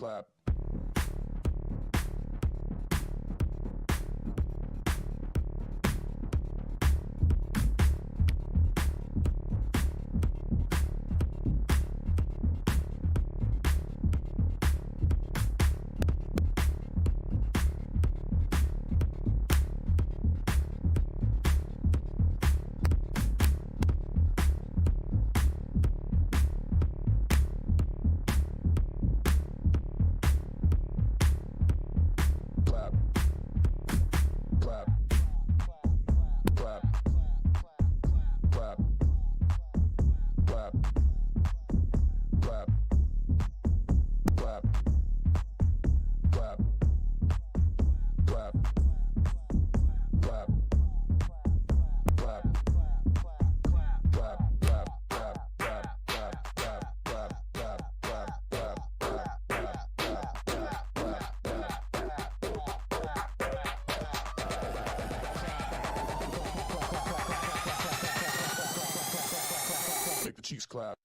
clap. Clap. Clap. Clap. Clap. Clap. Clap. Clap. Clap. Clap. Clap. Clap. Make the Chiefs clap. Clap.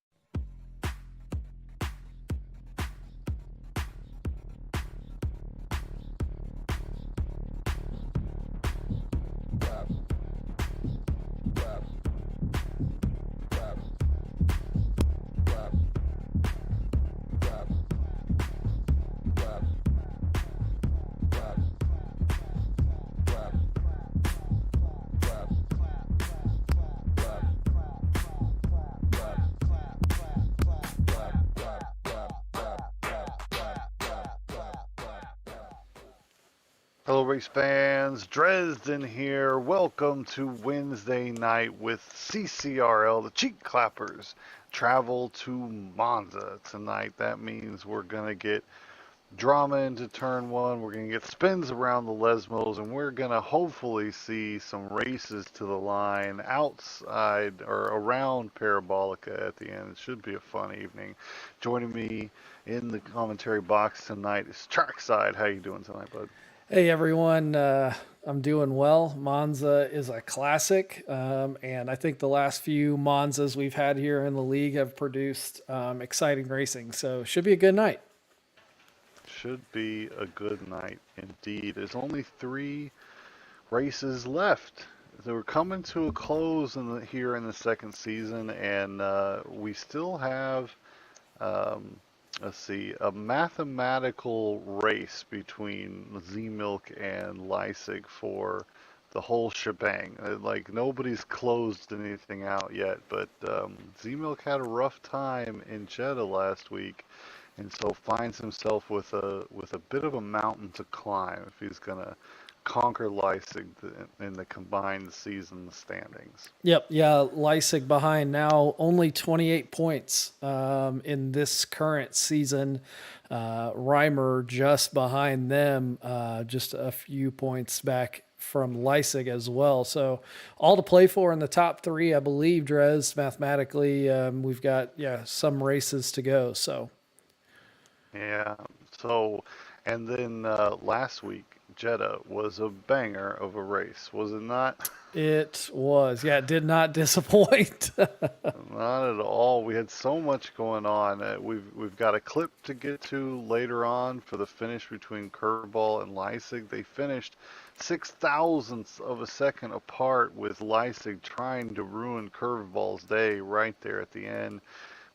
Clap. Clap. Clap. Clap. Clap. Clap. Clap. Clap. Hello, race fans. Dresden here. Welcome to Wednesday night with CCRL. The Cheek Clappers travel to Monza tonight. That means we're going to get drama into turn one. We're going to get spins around the Lesmos, and we're going to hopefully see some races to the line outside or around Parabolica at the end. It should be a fun evening. Joining me in the commentary box tonight is Trackside. How you doing tonight, bud? Hey everyone, I'm doing well. Monza is a classic, and I think the last few Monzas we've had here in the league have produced exciting racing, so should be a good night. Should be a good night indeed. There's only 3 races left. So we're coming to a close here in the second season, and we still have, let's see, a mathematical race between Z-Milk and Leipzig for the whole shebang. Like, nobody's closed anything out yet, but Z-Milk had a rough time in Jeddah last week, and so finds himself with a bit of a mountain to climb if he's gonna conquer Leipzig in the combined season standings. Yep, yeah, Leipzig behind now, only 28 points in this current season. Reimer just behind them, just a few points back from Leipzig as well. So all to play for in the top 3, I believe, Dres, mathematically. We've got, some races to go, so. Yeah. So, and then last week, Jeddah was a banger of a race, was it not? It was. Yeah, it did not disappoint. Not at all. We had so much going on. We've got a clip to get to later on for the finish between Curveball and Leipzig. They finished 6 thousandths of a second apart, with Leipzig trying to ruin Curveball's day right there at the end.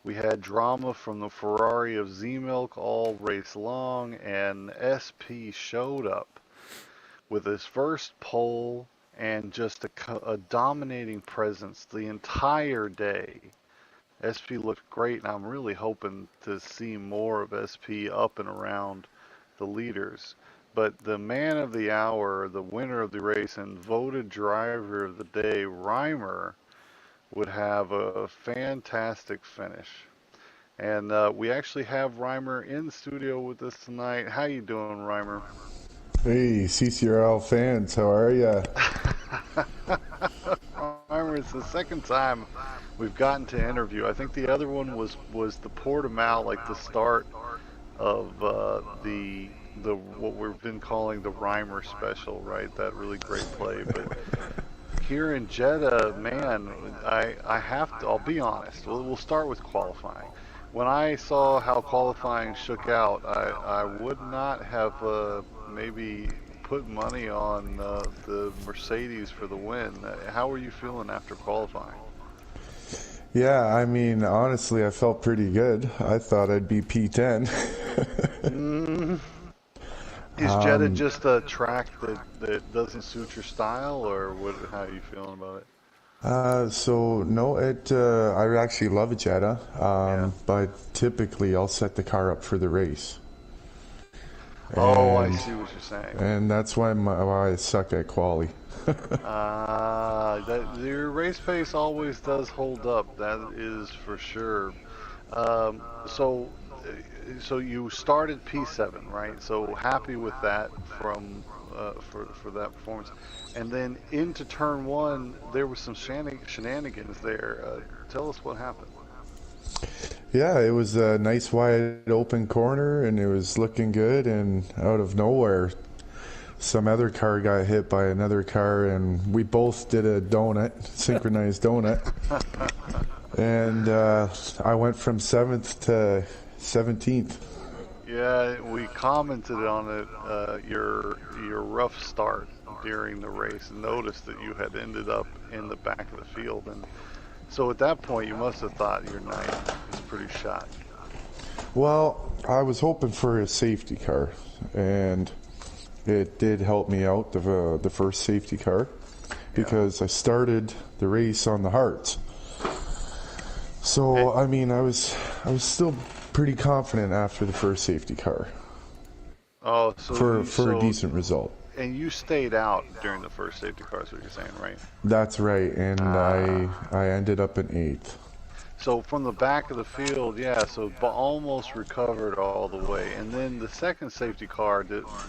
We had drama from the Ferrari of Z-Milk all race long, and SP showed up with his first pole and just a dominating presence the entire day. SP looked great, and I'm really hoping to see more of SP up and around the leaders. But the man of the hour, the winner of the race, and voted driver of the day, Reimer, would have a fantastic finish. And we actually have Reimer in the studio with us tonight. How you doing, Reimer? Hey, CCRL fans, how are ya? Reimer, it's the second time we've gotten to interview. I think the other one was the Portimao, like the start of the what we've been calling the Reimer special, right? That really great play. But here in Jeddah, man, I have to. I'll be honest. We'll start with qualifying. when I saw how qualifying shook out, I would not have maybe put money on the Mercedes for the win. How were you feeling after qualifying? Yeah, I mean, honestly, I felt pretty good. I thought I'd be P10. Mm. Is Jeddah just a track that doesn't suit your style, or what? How are you feeling about it? So no, I actually love Jetta, Yeah. but typically I'll set the car up for the race, Oh, I and see what you're saying. that's why I suck at quali. Your race pace always does hold up. That is for sure. Um, so, so you started P7, right? So happy with that from for that performance, and then into turn one, there was some shenanigans there. Tell us what happened. Yeah, it was a nice wide open corner, and it was looking good. And out of nowhere, some other car got hit by another car, and we both did a donut, synchronized donut. And I went from 7th to 17th. Yeah, we commented on it. Your rough start during the race, and noticed that you had ended up in the back of the field, and so at that point, you must have thought your night was pretty shot. Well, I was hoping for a safety car, and it did help me out, the first safety car, because I started the race on the hards. So, I mean, I was still pretty confident after the first safety car Oh, for a decent result. And you stayed out during the first safety car, is what you're saying, right? That's right, and I ended up in 8th. So from the back of the field, yeah, so almost recovered all the way. And then the second safety car,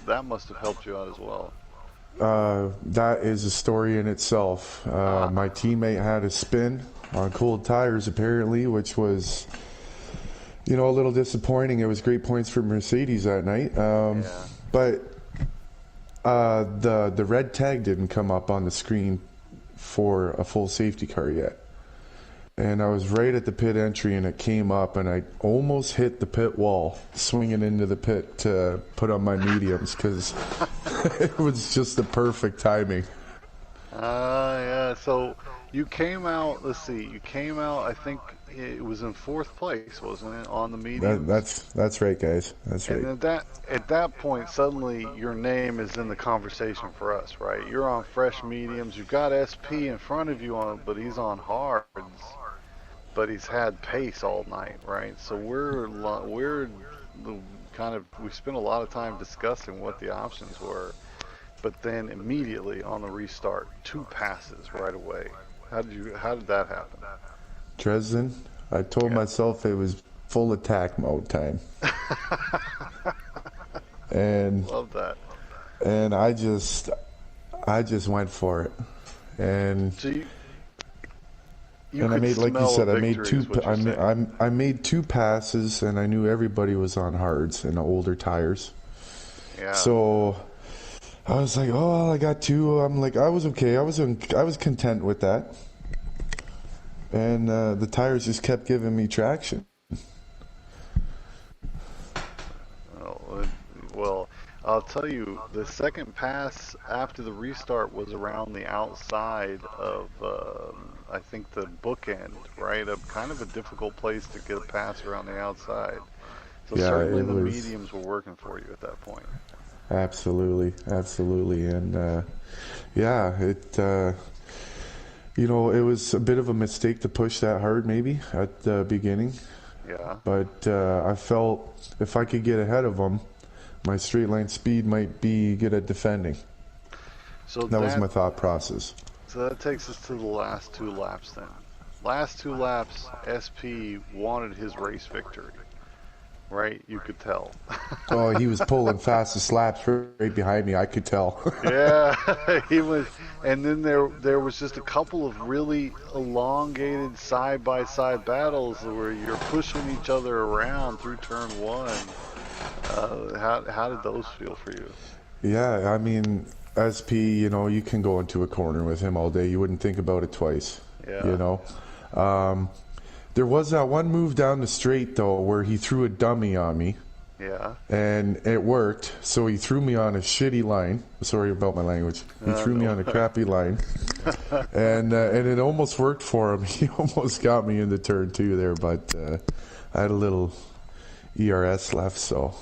that must have helped you out as well. That is a story in itself. My teammate had a spin on cold tires, apparently, which was, a little disappointing. It was great points for Mercedes that night. But the red tag didn't come up on the screen for a full safety car yet. And I was right at the pit entry, and it came up, and I almost hit the pit wall, swinging into the pit to put on my mediums, because it was just the perfect timing. Yeah, so you came out, let's see, you came out, I think it was in 4th place, wasn't it, on the mediums? That's right, guys. That's right. And at that point, suddenly your name is in the conversation for us, right? You're on fresh mediums. You've got SP in front of you but he's on hards. But he's had pace all night, right? So we spent a lot of time discussing what the options were, but then immediately on the restart, 2 passes right away. How did that happen? Dresden, I told myself it was full attack mode time. And Love that. And I just went for it. And So I made, like you said, I made 2 passes, and I knew everybody was on hards and older tires. Yeah. So I was like, oh, I got 2. I'm like, I was okay. I was content with that. And the tires just kept giving me traction. Well, I'll tell you, the second pass after the restart was around the outside of, I think, the bookend, right? Kind of a difficult place to get a pass around the outside. So Yeah, certainly it the was. mediums were working for you at that point. Absolutely. And it was a bit of a mistake to push that hard maybe at the beginning. Yeah. But I felt if I could get ahead of them, my straight line speed might be good at defending. So that was my thought process. So that takes us to the last 2 laps then. Last 2 laps, SP wanted his race victory. Right? You could tell. Oh, he was pulling fastest laps right behind me. I could tell. Yeah, he was. And then there was just a couple of really elongated side-by-side battles where you're pushing each other around through turn 1. How did those feel for you? Yeah, I mean, SP, you can go into a corner with him all day. You wouldn't think about it twice. Yeah. There was that one move down the straight though where he threw a dummy on me. Yeah. And it worked. So he threw me on a shitty line. Sorry about my language. He threw me No. on a crappy line, and it almost worked for him. He almost got me into turn 2 there, but I had a little ERS left, so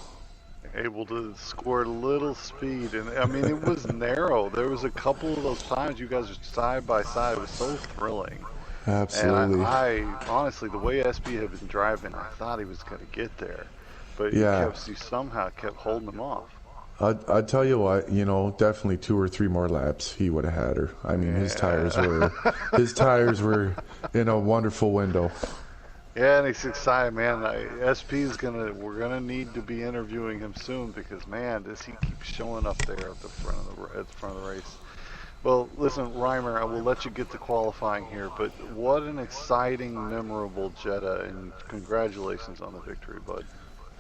Able to score a little speed, and I mean it was narrow. There was a couple of those times you guys were side by side. It was so thrilling. absolutely. And I honestly, the way SB had been driving, I thought he was going to get there, but Yeah. he somehow kept holding him off. I'd tell you what, definitely 2 or 3 more laps he would have had her. I mean, his tires were in a wonderful window. Yeah, and he's excited, man. We're gonna need to be interviewing him soon because, man, does he keep showing up there at the front of the race. Well, listen, Reimer, I will let you get to qualifying here, but what an exciting, memorable Jetta, and congratulations on the victory, bud.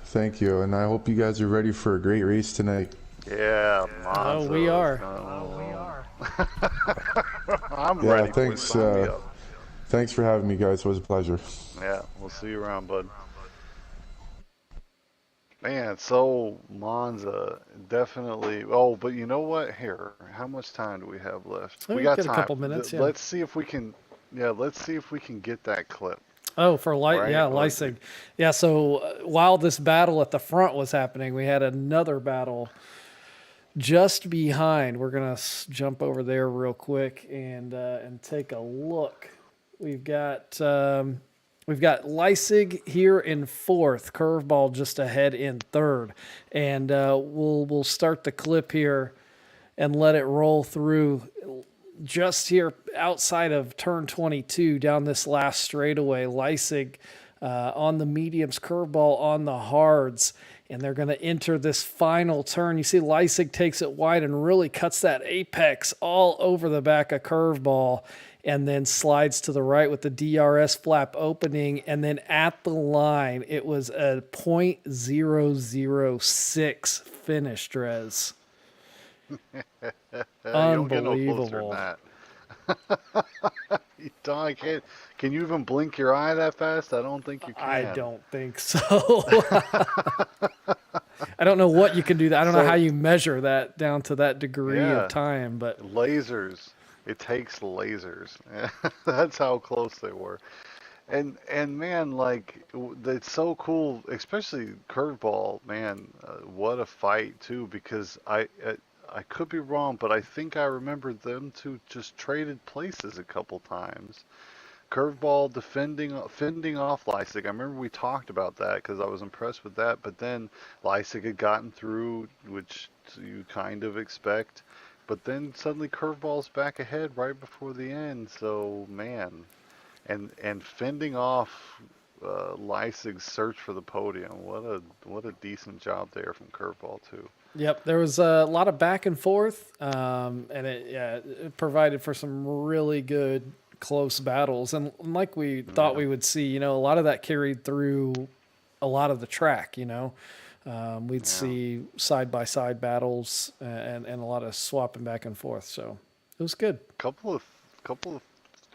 Thank you, and I hope you guys are ready for a great race tonight. Yeah, Monza. we are. I'm Yeah, ready. thanks. Sign me up. Thanks for having me, guys. It was a pleasure. Yeah, we'll see you around, bud. Man, so Monza definitely. Oh, but you know what? Here, how much time do we have left? Oh, We we've got got a time. couple minutes, yeah. Let's see if we can. Yeah, let's see if we can get that clip. Oh, for Right, yeah, or- Leipzig. Yeah, so while this battle at the front was happening, we had another battle just behind. We're gonna jump over there real quick and take a look. We've got Leipzig here in 4th, Curveball just ahead in 3rd, and we'll start the clip here and let it roll through. Just here outside of turn 22 down this last straightaway, Leipzig on the mediums, Curveball on the hards, and they're going to enter this final turn. You see Leipzig takes it wide and really cuts that apex all over the back of Curveball, and then slides to the right with the DRS flap opening, and then at the line, it was a .006 finish, Drez. You don't get no closer Unbelievable. than that. Can you even blink your eye that fast? I don't think you can. I don't think so. I don't know what you can do. I don't know how you measure that down to that degree Yeah. of time, but Lasers. It takes lasers. That's how close they were. And man, like it's so cool, especially Curveball, man. What a fight too, because I could be wrong, but I think I remember them two just traded places a couple times. Curveball fending off Leipzig. I remember we talked about that because I was impressed with that. But then Leipzig had gotten through, which you kind of expect. But then suddenly Curveball's back ahead right before the end. So man, and fending off Leipzig's search for the podium. What a decent job there from Curveball too. yep, there was a lot of back and forth, and it provided for some really good close battles. And like we thought we would see, a lot of that carried through a lot of the track. We'd see side by side battles and a lot of swapping back and forth. So it was good. Couple of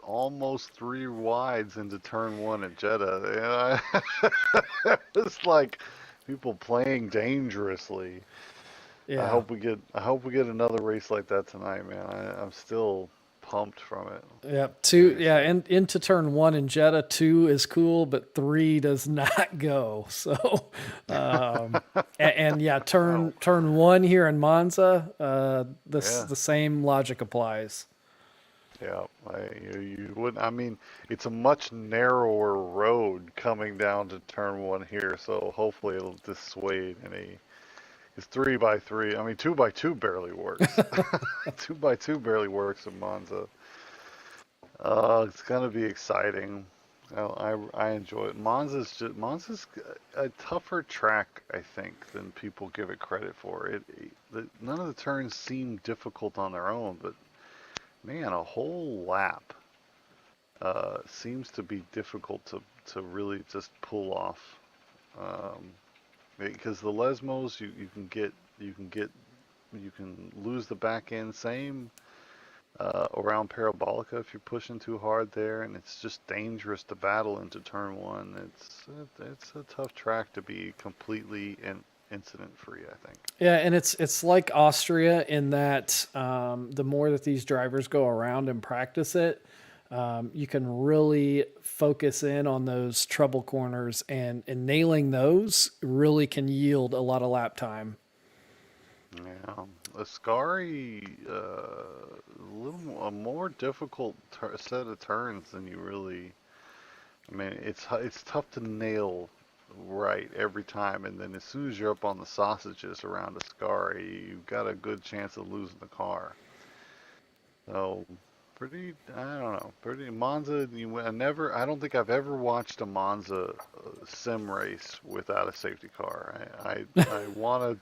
almost 3 wides into turn 1 at Jeddah. It's like people playing dangerously. Yeah. I hope we get another race like that tonight, man. I'm still pumped from it. Yeah, 2. Yeah, and into turn 1 in Jeddah, 2 is cool, but 3 does not go. So, and yeah, turn 1 here in Monza, the same logic applies. Yeah, you wouldn't. I mean, it's a much narrower road coming down to turn 1 here, so hopefully it'll dissuade any. It's 3x3. I mean, 2x2 barely works. 2x2 barely works in Monza. It's gonna be exciting. I enjoy it. Monza's a tougher track, I think, than people give it credit for. None of the turns seem difficult on their own, but man, a whole lap seems to be difficult to really just pull off. Because the Lesmos, you can lose the back end. Same around Parabolica if you're pushing too hard there, and it's just dangerous to battle into turn one. It's a tough track to be completely incident free, I think. Yeah, and it's like Austria in that the more that these drivers go around and practice it, you can really focus in on those trouble corners, and nailing those really can yield a lot of lap time. Yeah, Ascari, a more difficult set of turns than you really. I mean, it's tough to nail right every time, and then as soon as you're up on the sausages around Ascari, you've got a good chance of losing the car. So, I don't know, pretty Monza. I don't think I've ever watched a Monza sim race without a safety car. I wanna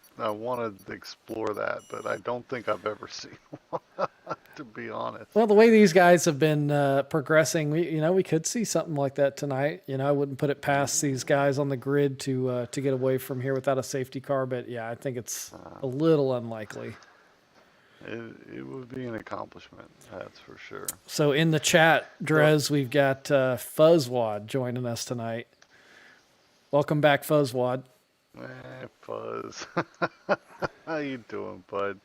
explore that, but I don't think I've ever seen one, to be honest. Well, the way these guys have been progressing, we could see something like that tonight. I wouldn't put it past these guys on the grid to get away from here without a safety car, but yeah, I think it's a little unlikely. It would be an accomplishment, that's for sure. So in the chat, Drez, we've got Fuzzwad joining us tonight. Welcome back, Fuzzwad. Fuzz. How you doing, bud?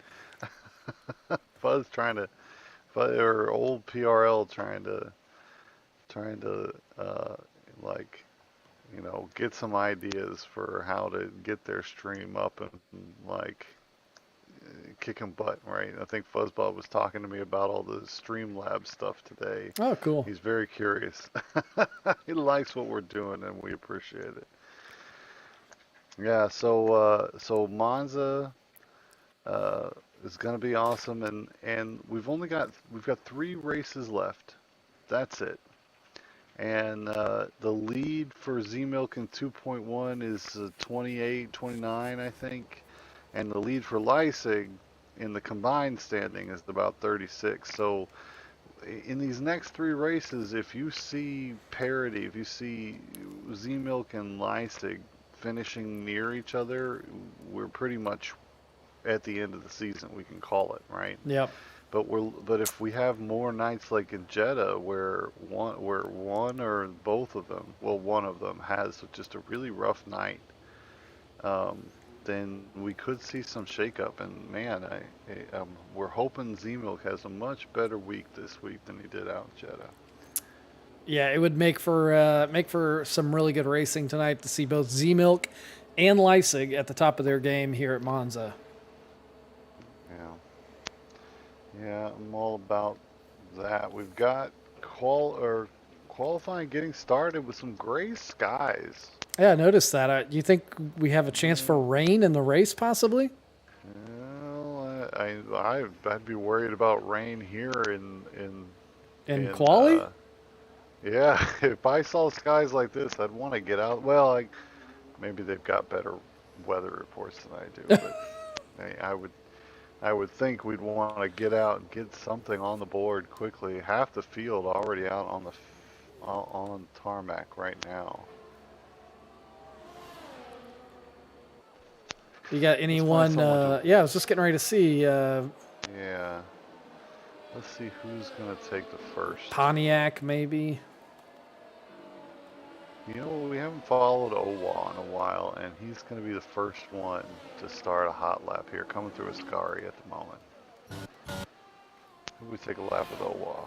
Fuzz or old PRL trying to like, get some ideas for how to get their stream up and like kicking butt, right? I think Fuzzball was talking to me about all the Streamlabs stuff today. Oh, cool. He's very curious. He likes what we're doing, and we appreciate it. Yeah, so Monza is going to be awesome, and we've got 3 races left. That's it. And the lead for Z-Milk in 2.1 is 28, 29, I think. And the lead for Leipzig in the combined standing is about 36. So in these next 3 races, if you see parity, if you see Z-Milk and Leipzig finishing near each other, we're pretty much at the end of the season. We can call it, right? Yep. But if we have more nights like in Jeddah where one or both of them, well, one of them has just a really rough night, then we could see some shakeup. And man, we're hoping Z-Milk has a much better week this week than he did out in Jeddah. Yeah, it would make for some really good racing tonight to see both Z-Milk and Leipzig at the top of their game here at Monza. Yeah, I'm all about that. We've got qualifying getting started with some gray skies. Yeah, I noticed that. Do you think we have a chance for rain in the race, possibly? Well, I'd be worried about rain here in quali. Yeah, if I saw skies like this, I'd want to get out. Well, maybe they've got better weather reports than I do, but I would think we'd want to get out and get something on the board quickly. Half the field already out on tarmac right now. You got anyone? Yeah, I was just getting ready to see. Yeah. Let's see who's going to take the first. Pontiac, maybe. We haven't followed Owa in a while, and he's going to be the first one to start a hot lap here, coming through Ascari at the moment. We take a lap with Owa.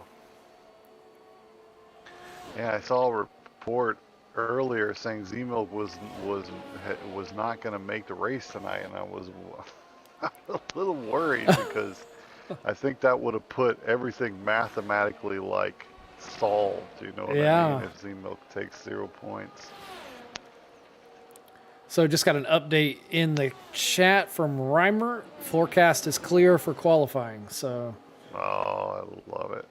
Yeah, I saw a report earlier saying Z-Milk was not going to make the race tonight, and I was a little worried because I think that would have put everything mathematically solved, you know what I mean, if Z-Milk takes 0 points. So just got an update in the chat from Reimer. Forecast is clear for qualifying. So. Oh, I love it.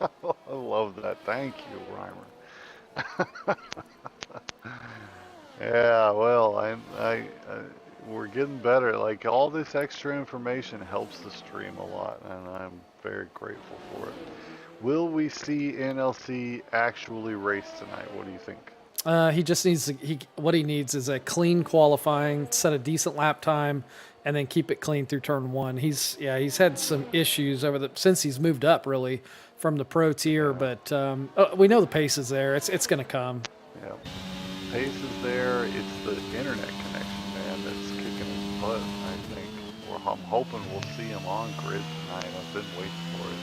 I love that. Thank you, Reimer. Yeah, well, we're getting better. Like, all this extra information helps the stream a lot, and I'm very grateful for it. Will we see NLC actually race tonight? What do you think? He just needs what he needs is a clean qualifying, set a decent lap time, and then keep it clean through turn one. He's had some issues since he's moved up really from the pro tier, but we know the pace is there. It's going to come. Yeah. Pace is there. It's the internet connection, man, that's kicking his butt, I think. Well, I'm hoping we'll see him on grid tonight. I've been waiting for it.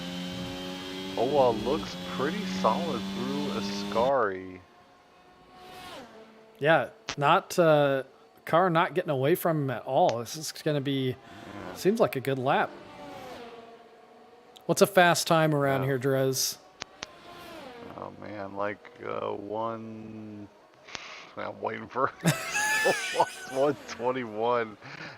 Owa looks pretty solid through Ascari. Yeah, car not getting away from him at all. This is going to be, seems like a good lap. What's a fast time around here, Drez? Oh man, like I'm waiting for 121.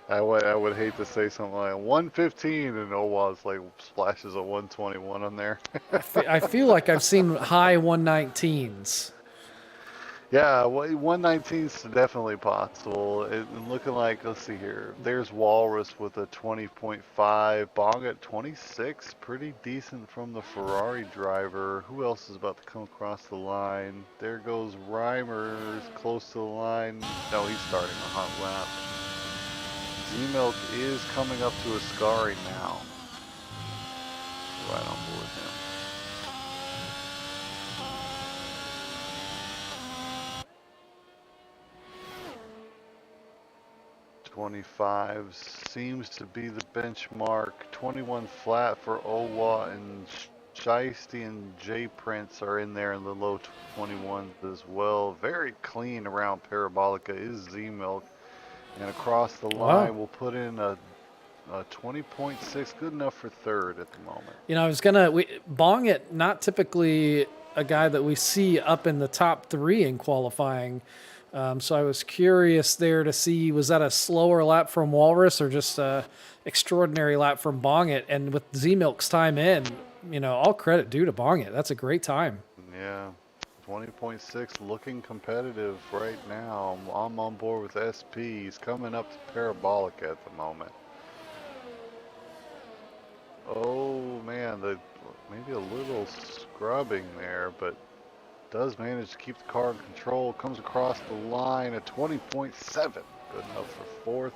I would hate to say something like 115, and Owa's like splashes a 121 on there. I feel like I've seen high 119s. Yeah, 119 is definitely possible. And looking like, let's see here. There's Walrus with a 20.5. Bong at 26. Pretty decent from the Ferrari driver. Who else is about to come across the line? There goes Reimers close to the line. No, he's starting a hot lap. Z-Milk is coming up to Ascari now. Right on board with him. 25 seems to be the benchmark. 21 flat for Owa, and Shiesty and J Prince are in there in the low 21s as well. Very clean around Parabolica is Z-Milk. And across the line, we'll put in a 20.6, good enough for third at the moment. You know, Bong it, not typically a guy that we see up in the top 3 in qualifying. So I was curious there to see, was that a slower lap from Walrus or just a extraordinary lap from Bong it? And with Z-Milk's time in, you know, all credit due to Bong it. That's a great time. Yeah, 20.6 looking competitive right now. I'm on board with SP. He's coming up to Parabolica at the moment. Oh man, maybe a little scrubbing there, but does manage to keep the car in control. Comes across the line at 20.7. Good enough for fourth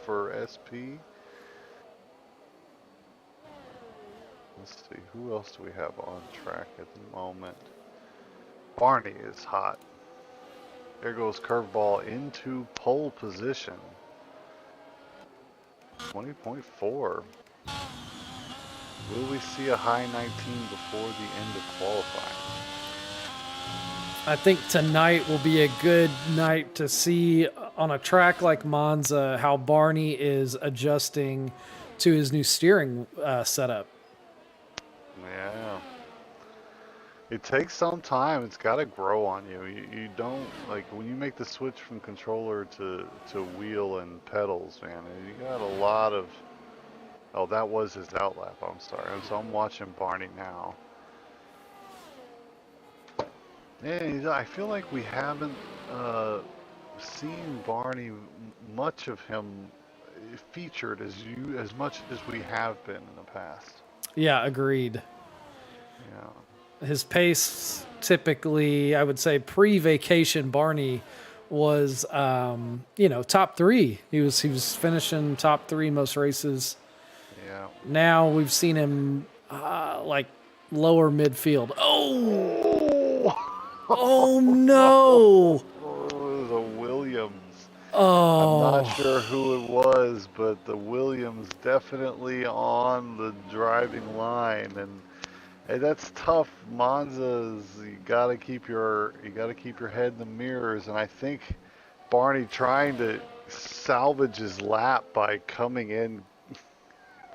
for SP. Let's see, who else do we have on track at the moment? Barney is hot. There goes Curveball into pole position. 20.4. Will we see a high 19 before the end of qualifying? I think tonight will be a good night to see on a track like Monza how Barney is adjusting to his new steering setup. Yeah. It takes some time. It's got to grow on you. You don't, like, when you make the switch from controller to wheel and pedals, man, you got a lot of... Oh, that was his outlap. I'm sorry. So I'm watching Barney now. Yeah, I feel like we haven't seen Barney, much of him featured as much as we have been in the past. Yeah, agreed. Yeah. His pace typically, I would say pre-vacation Barney was top 3. He was finishing top 3 most races. Yeah. Now we've seen him like lower midfield. Oh no! Oh, it was a Williams. Oh. I'm not sure who it was, but the Williams definitely on the driving line, and hey, that's tough. Monza's, you gotta keep your head in the mirrors, and I think Barney trying to salvage his lap by coming in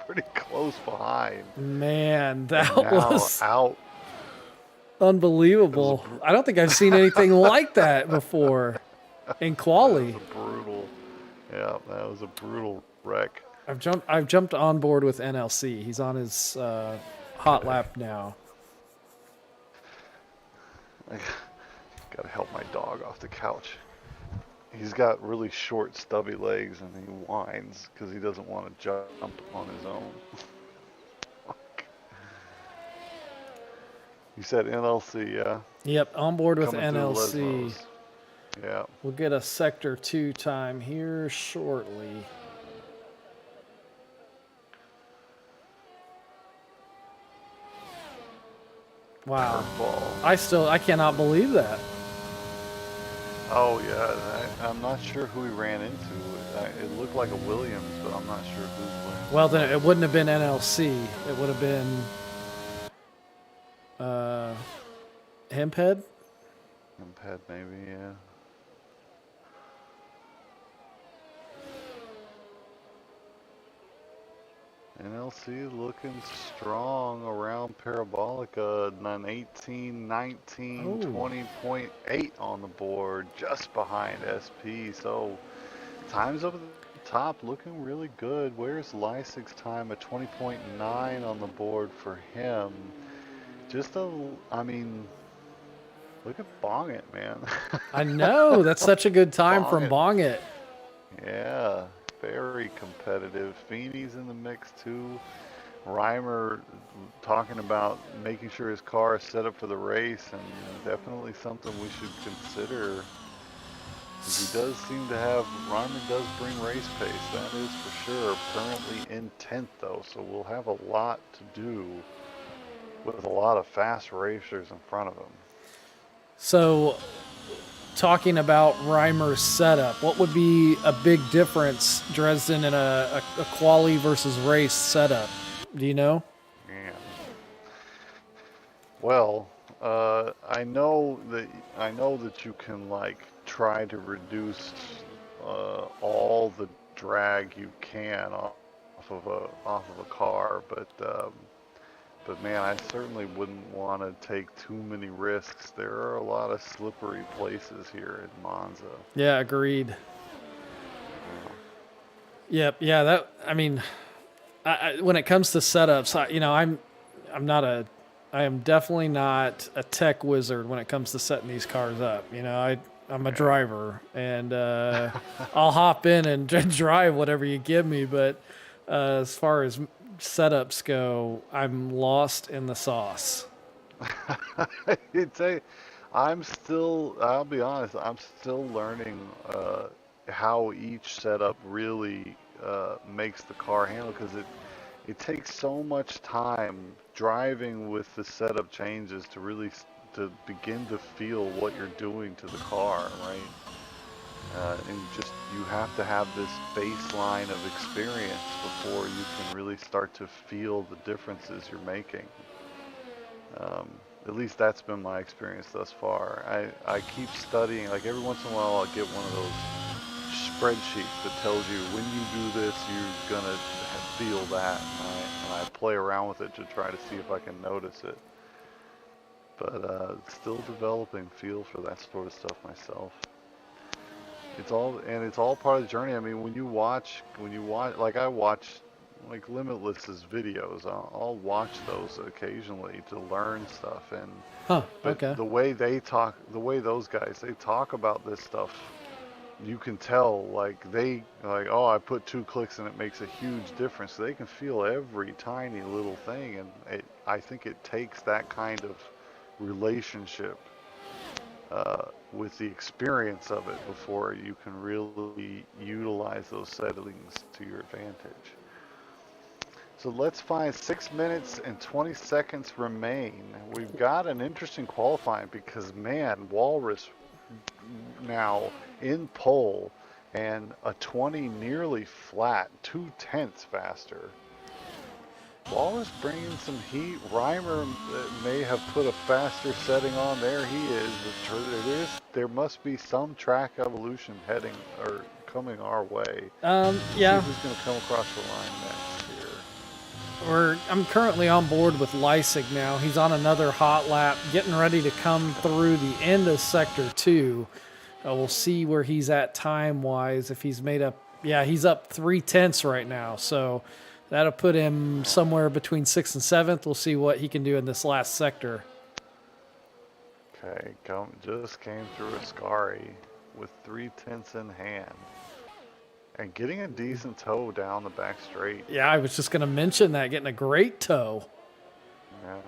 pretty close behind. Man, that was out. Unbelievable. I don't think I've seen anything like that before in quali. That was brutal. Yeah, that was a brutal wreck. I've jumped on board with NLC. He's on his hot lap now. I gotta help my dog off the couch. He's got really short, stubby legs, and he whines because he doesn't want to jump on his own. You said NLC, yeah? Yep, on board with Coming through NLC. Lesmos. Yeah. We'll get a sector 2 time here shortly. Wow. Curveball. I cannot believe that. Oh yeah, I'm not sure who he ran into. It looked like a Williams, but I'm not sure who's winning. Well, then it wouldn't have been NLC. It would have been Hemphead. Imped maybe, yeah. NLC looking strong around Parabolica, 18, 19, Oh. 20.8 on the board, just behind SP. So times up at the top looking really good. Where's Lysig's time at 20.9 on the board for him? I mean, look at Bong It, man. I know. That's such a good time from Bong Bong It. Yeah, very competitive. Feeney's in the mix too. Reimer talking about making sure his car is set up for the race, and definitely something we should consider. 'Cause Reimer does bring race pace, that is for sure. Currently in 10th though, so we'll have a lot to do with a lot of fast racers in front of him. So, talking about Reimer's setup, what would be a big difference, Dresden, in a quali versus race setup? Do you know? Yeah. Well, I know that you can like try to reduce all the drag you can off of a car, but man, I certainly wouldn't want to take too many risks. There are a lot of slippery places here in Monza. Yeah, agreed. Yep. Yeah. That. I mean, when it comes to setups, I am definitely not a tech wizard when it comes to setting these cars up. I'm a driver, and I'll hop in and drive whatever you give me. But as far as setups go, I'm lost in the sauce. I'll be honest, I'm still learning how each setup really makes the car handle, because it takes so much time driving with the setup changes to really to begin to feel what you're doing to the car, right? And you have to have this baseline of experience before you can really start to feel the differences you're making. At least that's been my experience thus far. I keep studying, like every once in a while I'll get one of those spreadsheets that tells you when you do this, you're gonna feel that, and I play around with it to try to see if I can notice it. But still developing feel for that sort of stuff myself. It's all part of the journey. I mean, when you watch, like I watch, like Limitless's videos, I'll watch those occasionally to learn stuff. But Okay. the way those guys, they talk about this stuff, you can tell, oh, I put 2 clicks and it makes a huge difference. They can feel every tiny little thing, and I think it takes that kind of relationship with the experience of it before you can really utilize those settings to your advantage. So let's find 6 minutes and 20 seconds remain. We've got an interesting qualifying because, man, Walrus now in pole and a 20 nearly flat, 2/10 faster. Walrus bringing some heat. Reimer may have put a faster setting on. There he is. There must be some track evolution heading or coming our way. Yeah. See who's going to come across the line next here. I'm currently on board with Lysig now. He's on another hot lap, getting ready to come through the end of sector 2. We'll see where he's at time-wise. If he's made up, yeah, he's up 3/10 right now. So that'll put him somewhere between 6th and 7th. We'll see what he can do in this last sector. Okay, just came through Ascari with 3/10 in hand. And getting a decent toe down the back straight. Yeah, I was just going to mention that, getting a great toe. Yeah.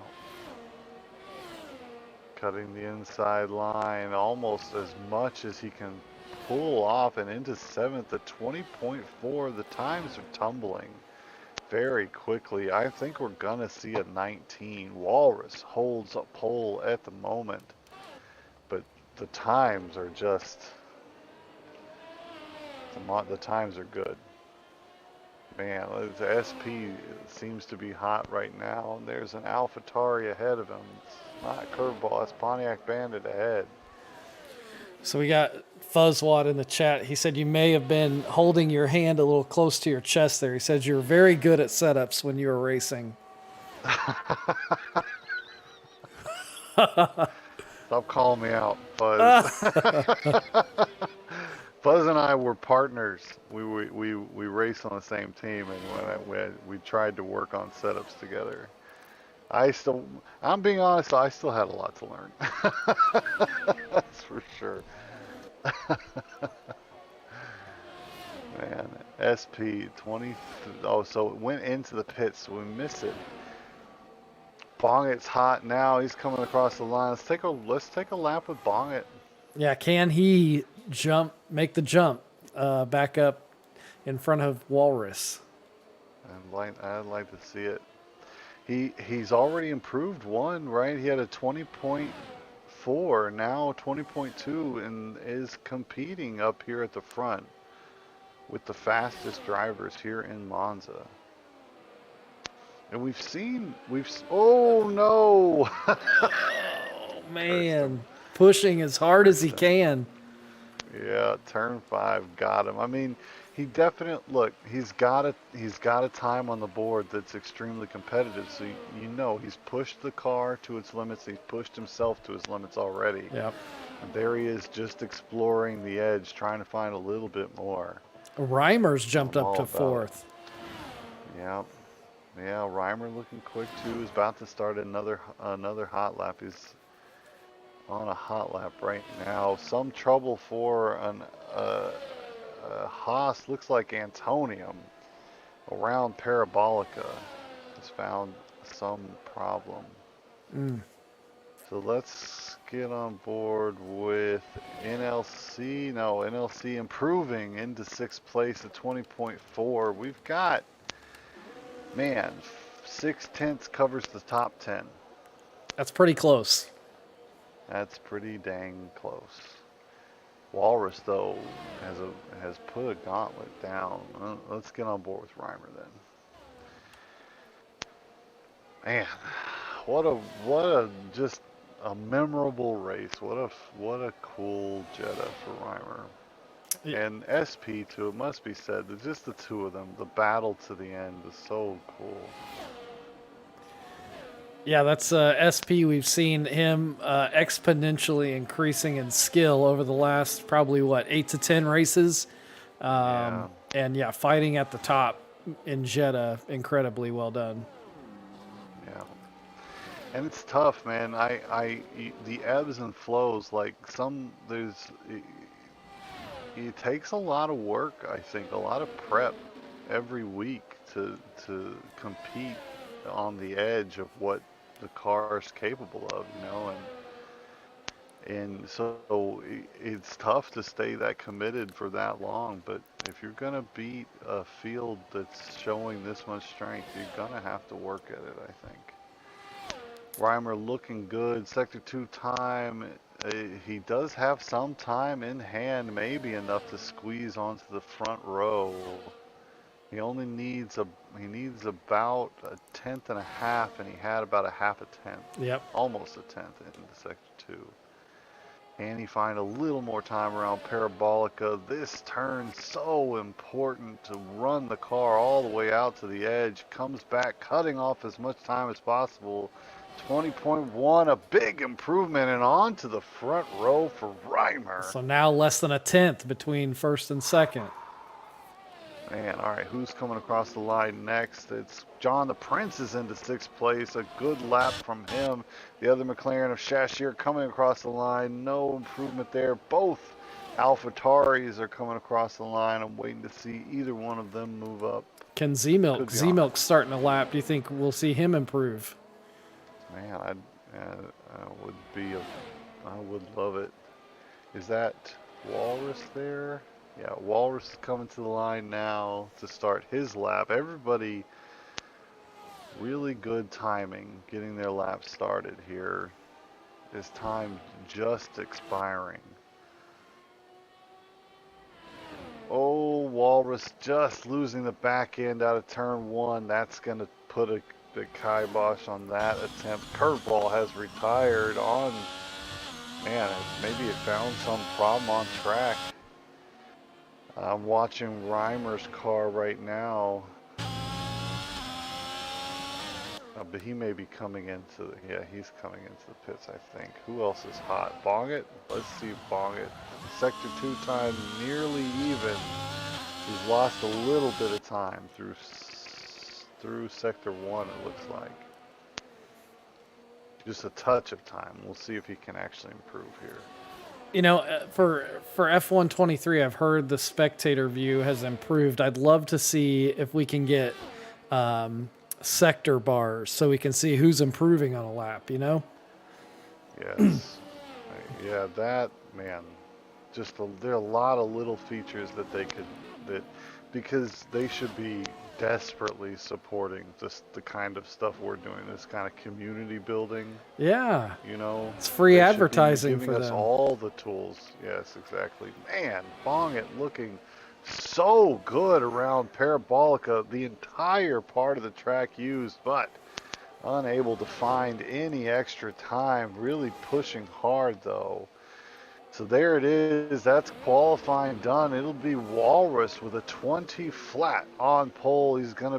cutting the inside line almost as much as he can pull off and into 7th at 20.4. The times are tumbling very quickly. I think we're gonna see a 19. Walrus holds a pole at the moment, but the times are just, the times are good. Man, the SP seems to be hot right now, and there's an AlphaTauri ahead of him. It's not Curveball, it's Pontiac Bandit ahead. So we got Fuzzwad in the chat. He said you may have been holding your hand a little close to your chest there. He said you were very good at setups when you were racing. Stop calling me out, Fuzz. Fuzz and I were partners. We raced on the same team, and when we tried to work on setups together. I'm being honest, I still had a lot to learn. That's for sure. Man, SP 20. Oh, so it went into the pits, so we missed it. Bongit's hot now. He's coming across the line. Let's take a lap with Bongit. Yeah, can he make the jump back up in front of Walrus? I'd like to see it. He's already improved one, right? He had a 20.4, now 20.2, and is competing up here at the front with the fastest drivers here in Monza. And oh no! Oh man, pushing as hard as he can. Yeah, turn 5 got him. I mean, he's got a time on the board that's extremely competitive. So you know he's pushed the car to its limits. He's pushed himself to his limits already. Yep. And there he is, just exploring the edge, trying to find a little bit more. Reimer's jumped up to 4th. Yeah, Reimer looking quick too. He's about to start another hot lap. He's on a hot lap right now. Some trouble for Haas. Looks like Antonium around Parabolica has found some problem. So let's get on board with NLC. No, NLC improving into 6th place at 20.4. We've got, man, 6/10 covers the top 10. That's pretty close. That's pretty dang close. Walrus, though, has put a gauntlet down. Let's get on board with Reimer then. Man, what a just a memorable race. What a cool Jetta for Reimer. Yeah. And SP too, it must be said that just the two of them, the battle to the end is so cool. Yeah, that's SP. We've seen him exponentially increasing in skill over the last probably 8 to 10 races. And yeah, fighting at the top in Jeddah, incredibly well done. Yeah. And it's tough, man. The ebbs and flows, it takes a lot of work, I think, a lot of prep every week to compete on the edge of what the car is capable of, and so it's tough to stay that committed for that long. But if you're gonna beat a field that's showing this much strength, you're gonna have to work at it, I think. Reimer looking good. Sector 2 time. He does have some time in hand, maybe enough to squeeze onto the front row. He only needs about a 1/10 and a half, and he had about a 1/2 tenth. Yep. Almost a 1/10 into sector 2. Can he find a little more time around Parabolica? This turn so important to run the car all the way out to the edge. Comes back, cutting off as much time as possible. 20.1, a big improvement, and on to the front row for Reimer. So now less than a 1/10 between 1st and 2nd. Man, all right, who's coming across the line next? It's John the Prince is into 6th place. A good lap from him. The other McLaren of Shashir coming across the line. No improvement there. Both AlphaTauris are coming across the line. I'm waiting to see either one of them move up. Can Z-Milk's starting a lap. Do you think we'll see him improve? Man, would be I would love it. Is that Walrus there? Yeah, Walrus is coming to the line now to start his lap. Everybody, really good timing getting their lap started here. His time just expiring. Oh, Walrus just losing the back end out of turn one. That's going to put the kibosh on that attempt. Curveball has retired on, man, maybe it found some problem on track. I'm watching Reimer's car right now. But he may be coming into the, yeah, he's coming into the pits, I think. Who else is hot? Bongit? Let's see Bongit. Sector 2 time nearly even. He's lost a little bit of time through Sector 1, it looks like. Just a touch of time. We'll see if he can actually improve here. You know, for F123, I've heard the spectator view has improved. I'd love to see if we can get sector bars so we can see who's improving on a lap, you know? Yes. Yeah, that, man, just there are a lot of little features that they could, because they should be desperately supporting just the kind of stuff we're doing, this kind of community building. Yeah. You know, it's free they advertising should be giving for us them. all the tools. Yes, exactly. Man, Bongit looking so good around Parabolica, the entire part of the track used, but unable to find any extra time. Really pushing hard though. So there it is. That's qualifying done. It'll be Walrus with a 20 flat on pole. He's gonna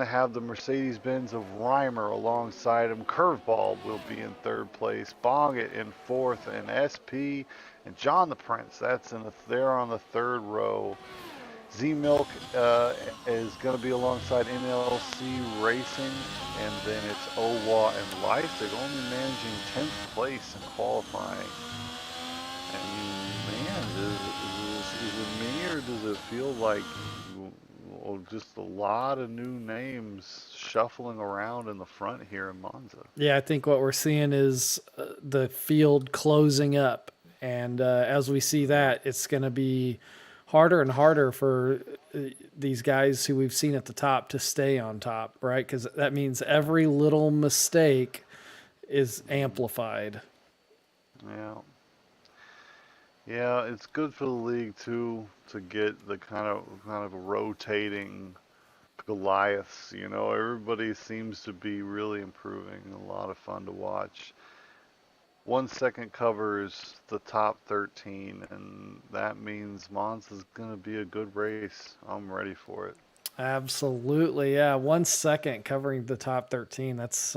have the Mercedes-Benz of Reimer alongside him. Curveball will be in third place. Bongit in fourth, and SP and John the Prince. That's they're on the third row. Z-Milk is going to be alongside NLC Racing, and then it's Owa and Leipzig only managing 10th place in qualifying. And man, is it me, or does it feel like just a lot of new names shuffling around in the front here in Monza? Yeah, I think what we're seeing is the field closing up. And as we see that, it's going to be harder and harder for these guys who we've seen at the top to stay on top, right? Because that means every little mistake is amplified. Yeah. Yeah, it's good for the league too to get the kind of rotating Goliaths. You know, everybody seems to be really improving. A lot of fun to watch. 1 second covers the top 13, and that means Monza's gonna be a good race. I'm ready for it. Absolutely, yeah. 1 second covering the top 13. That's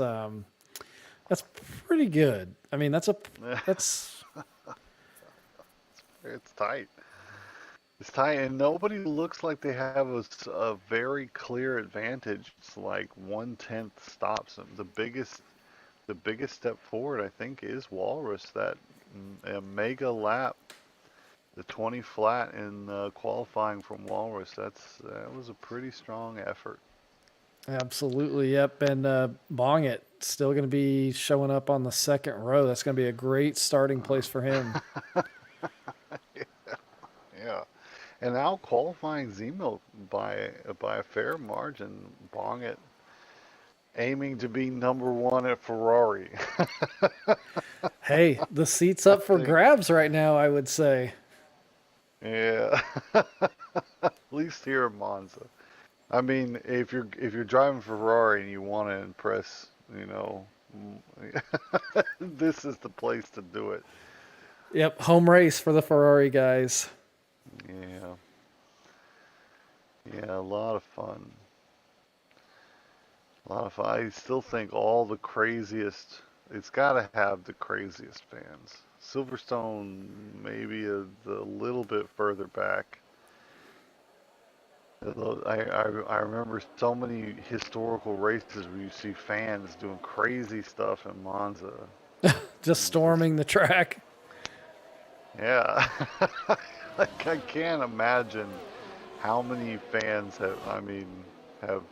pretty good. I mean, that's It's tight. It's tight, and nobody looks like they have a very clear advantage. It's like 1/10 stops them. The biggest step forward, I think, is Walrus. That a mega lap, the 20 flat in qualifying from Walrus. That was a pretty strong effort. absolutely, yep. And Bongit still going to be showing up on the second row. That's going to be a great starting place for him. Yeah. And now qualifying Z-Milk by a fair margin. Bongit aiming to be number one at Ferrari. Hey, the seat's up for grabs right now, I would say. Yeah. At least here at Monza. I mean, if you're driving Ferrari and you want to impress, you know, this is the place to do it. Yep, home race for the Ferrari guys. Yeah. Yeah, a lot of fun. A lot of fun. I still think all the craziest, it's got to have the craziest fans. Silverstone maybe a little bit further back. I remember so many historical races where you see fans doing crazy stuff in Monza. Just storming the track. Yeah. Like I can't imagine how many fans have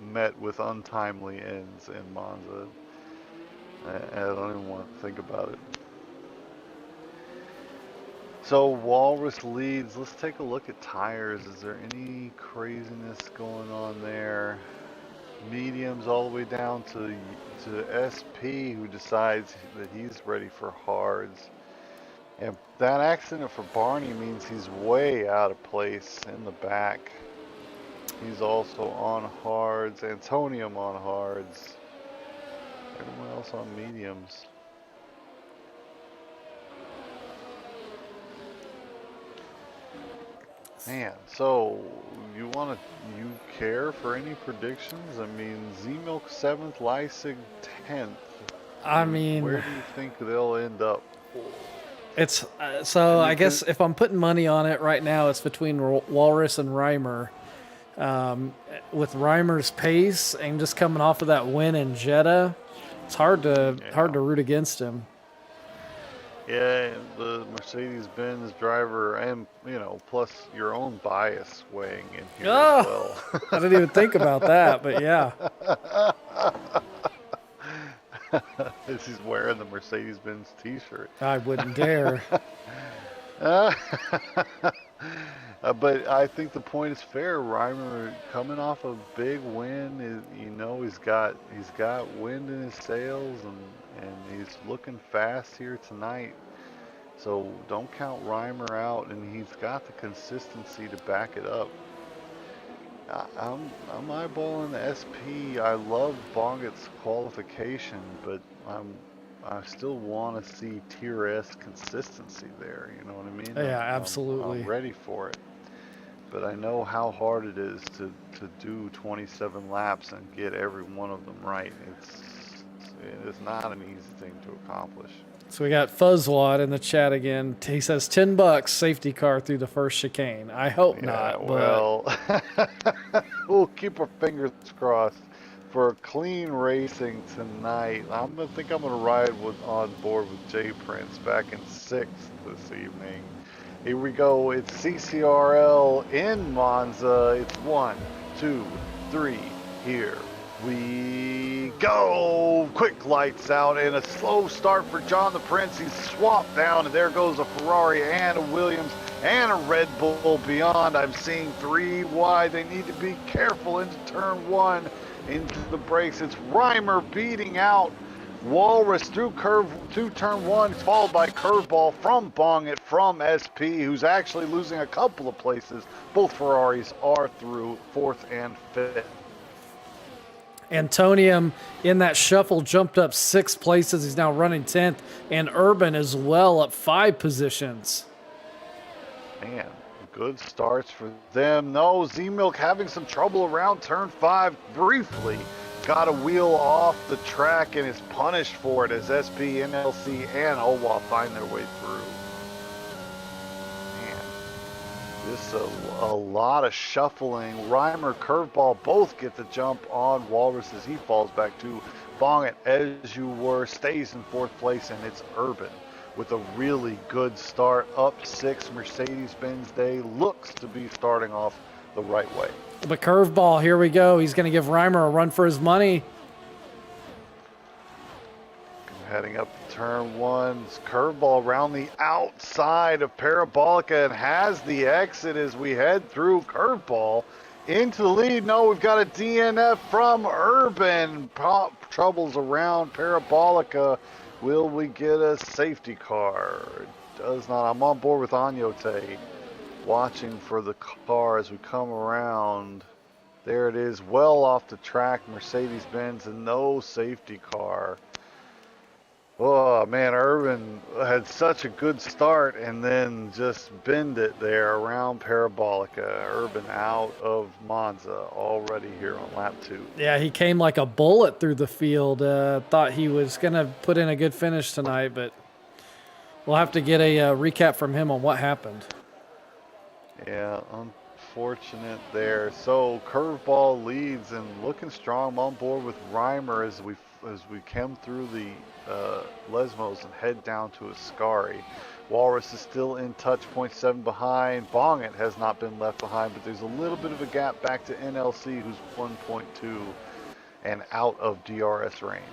met with untimely ends in Monza. I don't even want to think about it. So Walrus leads. Let's take a look at tires. Is there any craziness going on there? Mediums all the way down to SP, who decides that he's ready for hards. And that accident for Barney means he's way out of place in the back. He's also on hards. Antonium on hards. Everyone else on mediums. Man, so you care for any predictions? I mean, Z-Milk 7th, Leisig 10th. I mean, where do you think they'll end up? it's so I guess if I'm putting money on it right now, it's between Walrus and Reimer. With Reimer's pace and just coming off of that win in Jeddah, it's hard to root against him. Yeah, the Mercedes-Benz driver, and plus your own bias weighing in here as well. I didn't even think about that, but yeah. He's wearing the Mercedes-Benz T-shirt. I wouldn't dare. But I think the point is fair. Reimer coming off a big win, he's got wind in his sails, and he's looking fast here tonight. So don't count Reimer out, and he's got the consistency to back it up. I'm eyeballing the SP. I love Bonget's qualification, but I still want to see Tier S consistency there. You know what I mean? Yeah, absolutely. I'm ready for it. But I know how hard it is to do 27 laps and get every one of them right. It's not an easy thing to accomplish. So we got Fuzzwad in the chat again. He says $10 safety car through the first chicane. I hope not. Well, we'll keep our fingers crossed for clean racing tonight. I think I'm gonna ride on board with J Prince back in 6th this evening. Here we go. It's CCRL in Monza. It's 1, 2, 3. Here we go. Quick lights out and a slow start for John the Prince. He's swapped down, and there goes a Ferrari and a Williams and a Red Bull beyond. I'm seeing 3 wide. They need to be careful into turn 1, into the brakes. It's Reimer beating out Walrus through turn 1, followed by Curveball from Bonget from SP, who's actually losing a couple of places. Both Ferraris are through 4th and 5th. Antonium in that shuffle jumped up 6 places. He's now running 10th, and Urban as well up 5 positions. Man, good starts for them. No, Z-Milk having some trouble around turn 5 briefly. Got a wheel off the track and is punished for it as SP, NLC, and OWA find their way through. Man, this is a lot of shuffling. Reimer, Curveball both get the jump on Walrus as he falls back to Bonget. As you were, stays in 4th place, and it's Urban with a really good start. Up 6, Mercedes-Benz Day looks to be starting off the right way. But Curveball, here we go. He's going to give Reimer a run for his money. Heading up to turn 1, Curveball around the outside of Parabolica and has the exit as we head through. Curveball into the lead. No, we've got a DNF from Urban. Troubles around Parabolica. Will we get a safety car? Does not. I'm on board with Anyote, watching for the car as we come around. There it is, well off the track, Mercedes-Benz, and no safety car. Oh man, Urban had such a good start and then just bend it there around Parabolica. Urban out of Monza already here on lap 2. Yeah, he came like a bullet through the field. Thought he was going to put in a good finish tonight, but we'll have to get a recap from him on what happened. Yeah, unfortunate there. So Curveball leads and looking strong. I'm on board with Reimer as we come through the Lesmos and head down to Ascari. Walrus is still in touch, 0.7 behind. Bonget has not been left behind, but there's a little bit of a gap back to NLC, who's 1.2 and out of DRS range.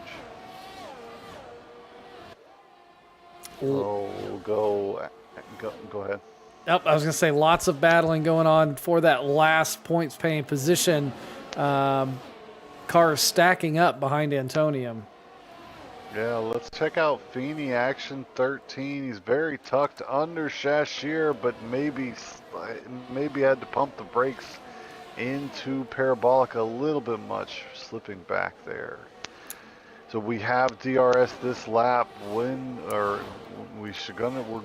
Oh, we'll go ahead. Yep, I was going to say lots of battling going on for that last points paying position. Cars stacking up behind Antonium. Yeah, let's check out Feeney Action 13. He's very tucked under Shashir, but maybe had to pump the brakes into Parabolic a little bit much, slipping back there. So we have DRS this lap. We're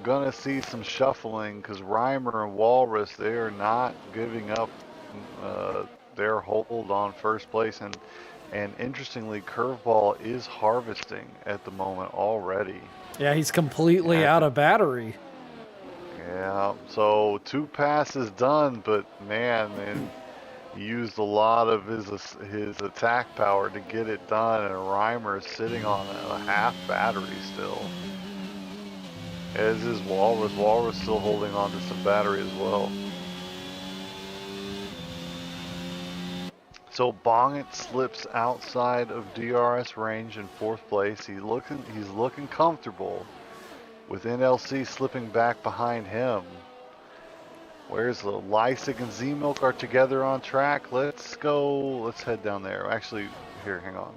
gonna see some shuffling because Reimer and Walrus, they are not giving up their hold on first place, and interestingly, Curveball is harvesting at the moment already. Yeah, he's completely out of battery. Yeah, so 2 passes done, but man, he used a lot of his attack power to get it done, and Reimer is sitting on a half battery still. As is Walrus. Walrus still holding on to some battery as well. So Bongit slips outside of DRS range in 4th place. He's looking comfortable, with NLC slipping back behind him. Where's the Lysig and Z-Milk are together on track. Let's head down there. Actually, here, hang on.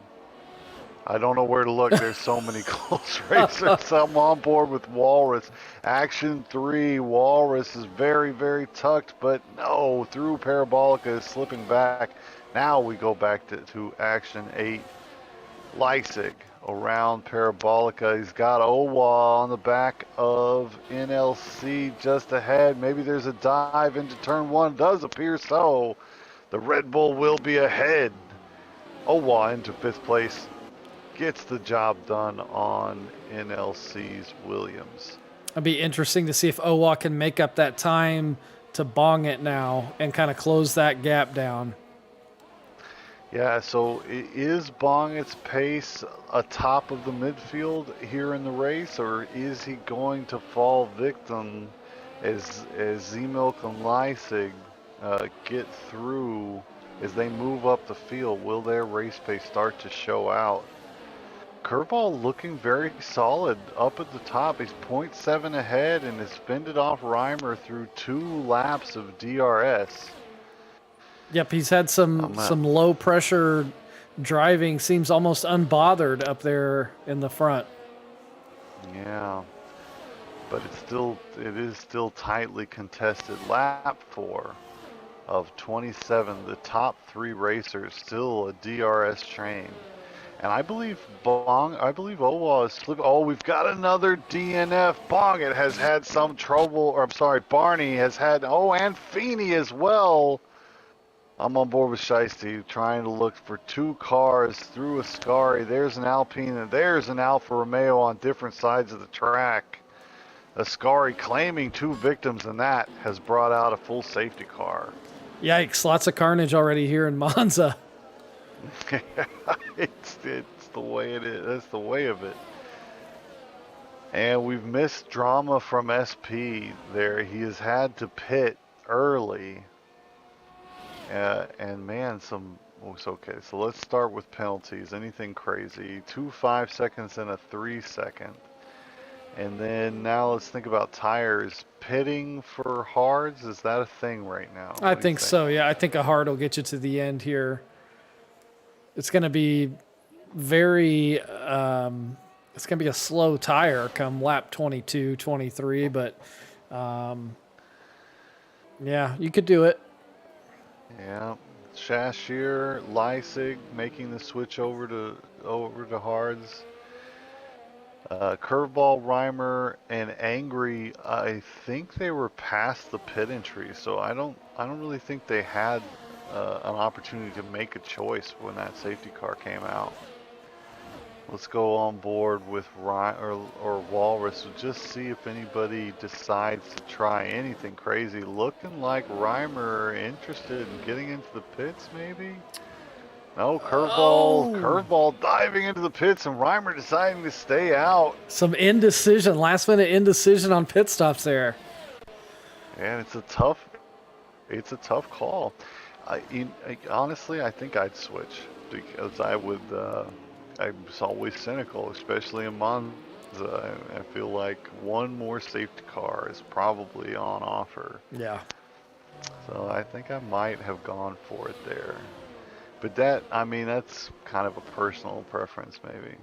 I don't know where to look. There's so many close racers. I'm on board with Walrus. Action 3, Walrus is very, very tucked, but no, through Parabolica is slipping back. Now we go back to Action 8. Lysig around Parabolica. He's got Owa on the back of NLC just ahead. Maybe there's a dive into turn 1. Does appear so. The Red Bull will be ahead. Owa into 5th place. Gets the job done on NLC's Williams. It'd be interesting to see if Owa can make up that time to bong it now and kind of close that gap down. Yeah, so is Bongit's pace atop of the midfield here in the race, or is he going to fall victim as Z-Milk and Lysig get through as they move up the field? Will their race pace start to show out? Curveball looking very solid up at the top. He's 0.7 ahead and has fended off Reimer through 2 laps of DRS. Yep, he's had some low pressure driving. Seems almost unbothered up there in the front. Yeah, but it is still tightly contested. Lap 4 of 27. The top 3 racers still a DRS train. And I believe Owa is slipping. Oh, we've got another DNF. Bongit has had some trouble, or I'm sorry, Barney has had, and Feeney as well. I'm on board with Shiesty, trying to look for 2 cars through Ascari. There's an Alpine and there's an Alfa Romeo on different sides of the track. Ascari claiming 2 victims, and that has brought out a full safety car. Yikes, lots of carnage already here in Monza. It's the way it is. That's the way of it. And we've missed drama from SP there. He has had to pit early. And man, it's okay. So let's start with penalties. Anything crazy? 2 5-seconds and a 3-second. And then now let's think about tires. Pitting for hards, is that a thing right now? I think so, yeah. I think a hard will get you to the end here. It's going to be very, it's going to be a slow tire come lap 22, 23, but yeah, you could do it. Yeah, Shashir, Lysig making the switch over to hards. Curveball, Reimer, and Angry. I think they were past the pit entry, so I don't really think they had an opportunity to make a choice when that safety car came out. Let's go on board with Walrus. Just see if anybody decides to try anything crazy. Looking like Reimer interested in getting into the pits, maybe? No, curveball diving into the pits, and Reimer deciding to stay out. Some indecision, last minute indecision on pit stops there. And it's a tough call. Honestly, I think I'd switch because I was always cynical, especially in Monza. I feel like one more safety car is probably on offer. Yeah. So I think I might have gone for it there. But that's kind of a personal preference maybe.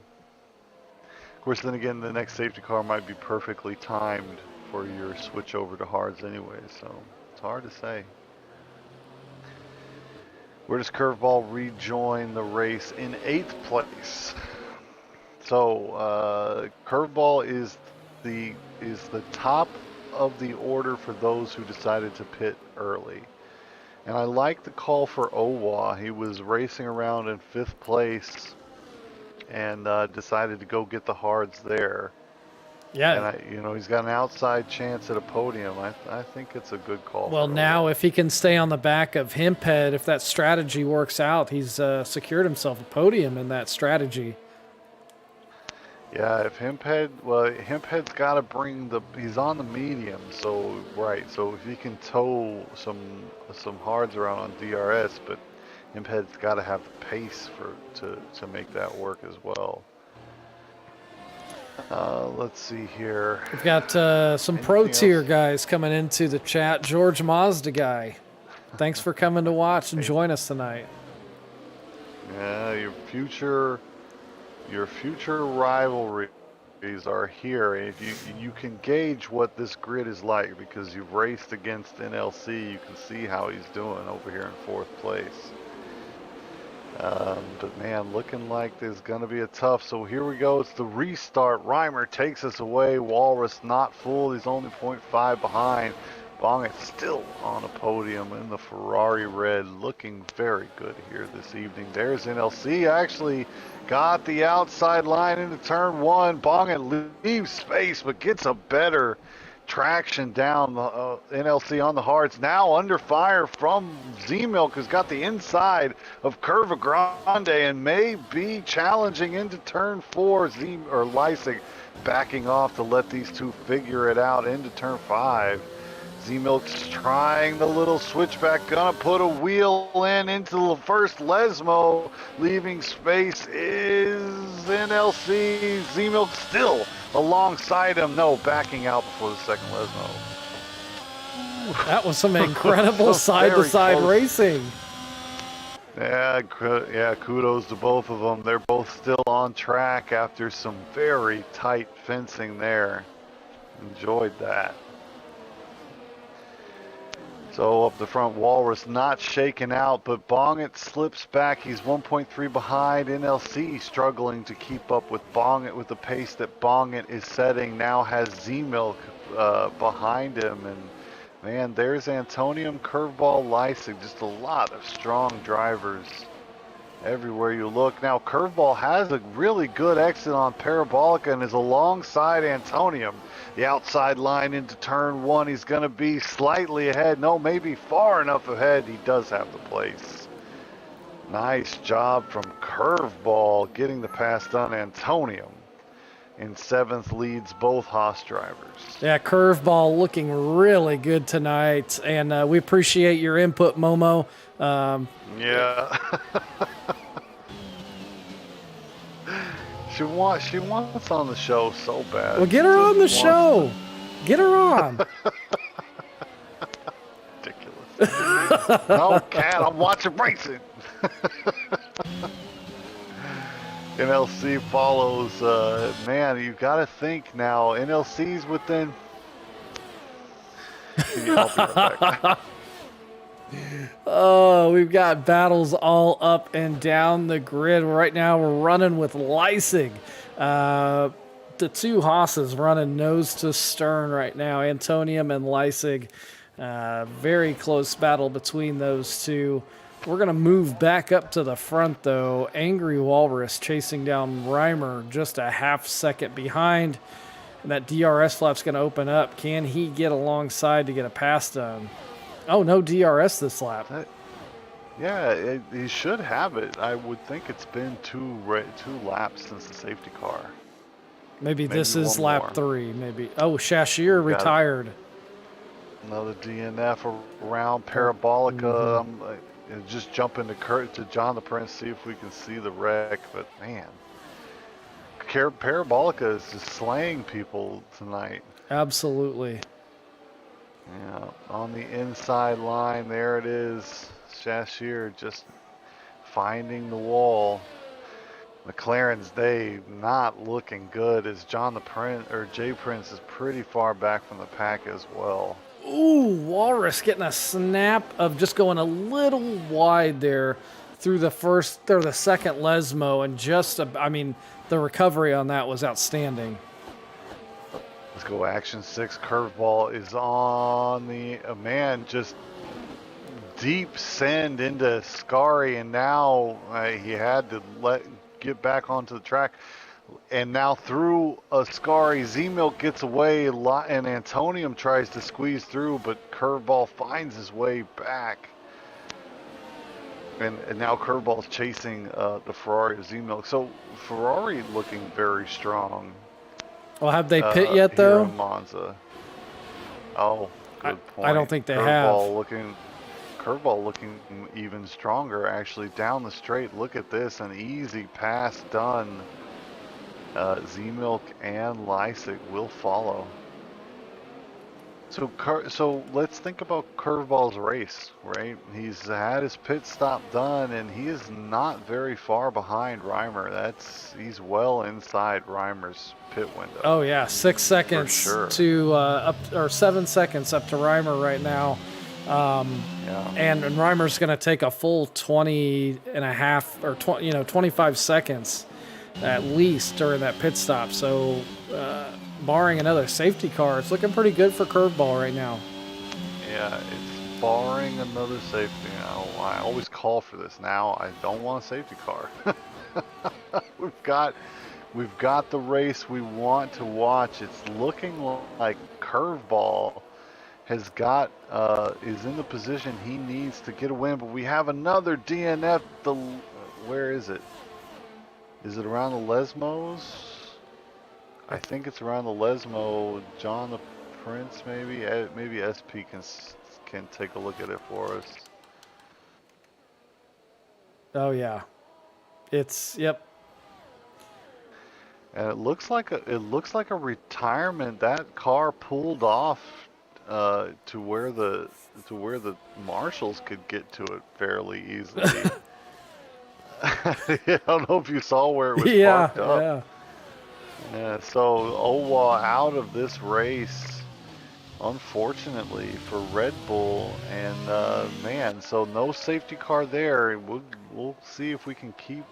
Of course, then again, the next safety car might be perfectly timed for your switch over to hards anyway, so it's hard to say. Where does Curveball rejoin the race? In 8th place. So Curveball is the top of the order for those who decided to pit early. And I like the call for Owa. He was racing around in 5th place and decided to go get the hards there. Yeah. And he's got an outside chance at a podium. I think it's a good call. Well, now if he can stay on the back of Hemphead, if that strategy works out, he's secured himself a podium in that strategy. Yeah, if Hemphead's got to bring he's on the medium, so if he can tow some hards around on DRS, but Hemphead's got to have the pace to make that work as well. Let's see here. We've got some pro tier guys coming into the chat. George Mazda guy, thanks for coming to watch and join us tonight. Yeah, your future rivalries are here. If you can gauge what this grid is like because you've raced against NLC, you can see how he's doing over here in 4th place. But man, looking like there's gonna be a tough. So here we go. It's the restart. Reimer takes us away. Walrus not full. He's only 0.5 behind. Bongett still on a podium in the Ferrari red, looking very good here this evening. There's NLC. Actually got the outside line into turn 1. Bongett leaves space, but gets a better traction down. NLC on the hards. Now under fire from Z-Milk, who's got the inside of Curva Grande and may be challenging into turn 4. Leisig backing off to let these two figure it out into turn 5. Z-Milk's trying the little switchback, gonna put a wheel into the first Lesmo, leaving space is NLC. Z-Milk still alongside him, backing out before the second Lesmo. That was some incredible side-to-side racing. Yeah, kudos to both of them. They're both still on track after some very tight fencing there. Enjoyed that. So up the front, Walrus not shaken out, but Bongett slips back. He's 1.3 behind. NLC struggling to keep up with Bongett with the pace that Bongett is setting. Now has Z-Milk behind him. And man, there's Antonium, Curveball, Leisig. Just a lot of strong drivers everywhere you look. Now Curveball has a really good exit on Parabolica and is alongside Antonium. The outside line into turn 1, he's going to be slightly ahead. No, maybe far enough ahead. He does have the place. Nice job from Curveball getting the pass done. Antonium in 7th leads both Haas drivers. Yeah, Curveball looking really good tonight, and we appreciate your input, Momo. Yeah. She wants on the show so bad. Well, get her on the show. Get her on. Ridiculous. No, Cat, I'm watching racing. NLC follows. Man, you got to think now. NLC's within. Can you help me with that? Oh, we've got battles all up and down the grid. Right now we're running with Leisig. The two Haas's running nose to stern right now, Antonium and Leisig. Very close battle between those two. We're going to move back up to the front, though. Angry Walrus chasing down Reimer just a half second behind. And that DRS flap's going to open up. Can he get alongside to get a pass done? Oh, no DRS this lap. Yeah, he should have it. I would think it's been two laps since the safety car. Maybe this is lap 3. Maybe. Oh, Shashir retired. Another DNF around Parabolica. Just jump into to John the Prince, see if we can see the wreck. But man, Parabolica is just slaying people tonight. Absolutely. Yeah, on the inside line, there it is. Shashir just finding the wall. McLaren's day not looking good as John the Prince or Jay Prince is pretty far back from the pack as well. Ooh, Walrus getting a snap of just going a little wide there through the second Lesmo, and the recovery on that was outstanding. Let's go action 6. Curveball is on the man, just deep send into Scary, and now he had to get back onto the track. And now through Ascari, Z-Milk gets away, and Antonium tries to squeeze through, but Curveball finds his way back. And now Curveball's chasing the Ferrari of Z-Milk. So Ferrari looking very strong. Well, have they pit yet, though? Here in Monza. Oh, good point. I don't think they have. Curveball looking even stronger, actually, down the straight. Look at this, an easy pass done. Z-Milk and Lysik will follow. So let's think about Curveball's race, right? He's had his pit stop done, and he is not very far behind Reimer. He's well inside Reimer's pit window. Oh yeah, 6 seconds sure. to 7 seconds up to Reimer right now. Yeah. And Reimer's going to take a full 20 and a half or 25 seconds at least during that pit stop. So, barring another safety car, it's looking pretty good for Curveball right now. Yeah, it's barring another safety. I always call for this. Now I don't want a safety car. We've got the race we want to watch. It's looking like Curveball has is in the position he needs to get a win, but we have another DNF. Where is it? Is it around the Lesmos? I think it's around the Lesmo. John the Prince, maybe. Maybe SP can take a look at it for us. Oh yeah, yep. And it looks like a retirement. That car pulled off to where the marshals could get to it fairly easily. I don't know if you saw where it was parked up. Yeah, so Owa out of this race, unfortunately for Red Bull, and so no safety car there. We'll see if we can keep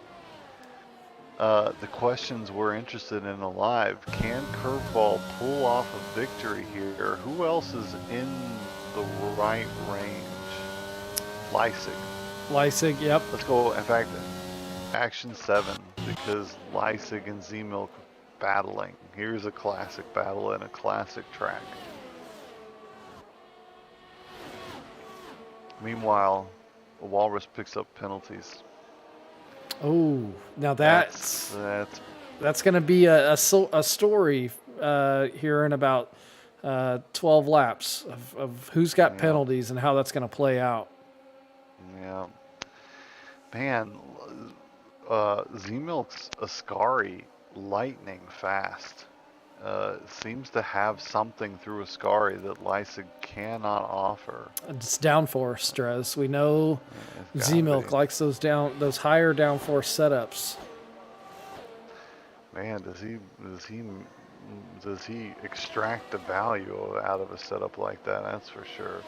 the questions we're interested in alive. Can Curveball pull off a victory here? Who else is in the right range? Lysik, yep. Let's go, in fact, action 7, because Lysik and Z-Milk battling. Here's a classic battle and a classic track. Meanwhile, the Walrus picks up penalties. Oh, now that's going to be a story here in about 12 laps of who's got penalties and how that's going to play out. Yeah. Man, Z-Milk's Ascari, lightning fast. Seems to have something through Ascari that Lysik cannot offer. It's downforce, Drez. We know Z-Milk likes those higher downforce setups. Man, does he extract the value out of a setup like that? That's for sure.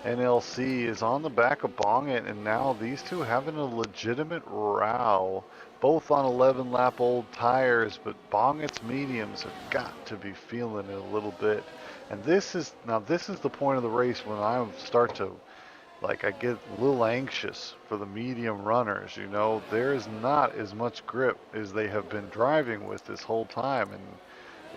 NLC is on the back of Bongit, and now these two having a legitimate row, both on 11-lap-old tires, but Bongit's mediums have got to be feeling it a little bit. And this is the point of the race when I start to, I get a little anxious for the medium runners. There is not as much grip as they have been driving with this whole time, and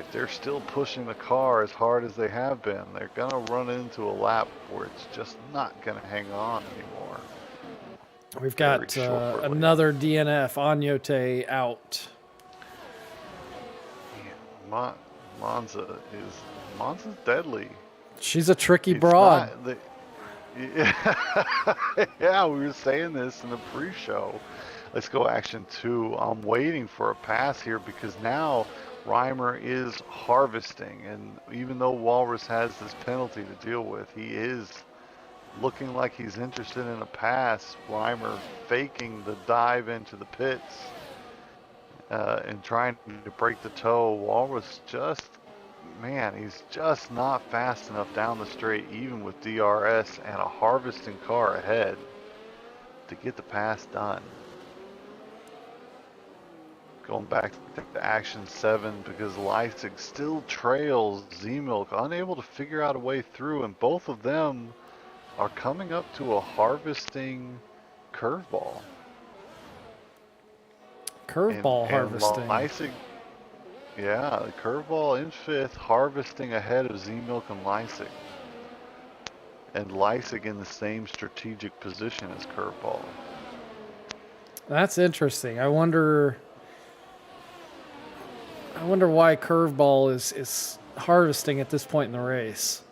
if they're still pushing the car as hard as they have been, they're going to run into a lap where it's just not going to hang on anymore. We've got another DNF, Anyote out. Monza's deadly. She's a tricky broad. Yeah, we were saying this in the pre-show. Let's go action 2. I'm waiting for a pass here because now Reimer is harvesting, and even though Walrus has this penalty to deal with, he is looking like he's interested in a pass. Reimer faking the dive into the pits and trying to break the toe. Walrus just, man, he's just not fast enough down the straight, even with DRS and a harvesting car ahead, to get the pass done. Going back to action 7 because Leipzig still trails Z-Milk, unable to figure out a way through, and both of them are coming up to a harvesting curveball. Curveball harvesting. Leipzig, yeah, the curveball in 5th, harvesting ahead of Z-Milk and Leipzig. And Leipzig in the same strategic position as curveball. That's interesting. I wonder why curveball is harvesting at this point in the race.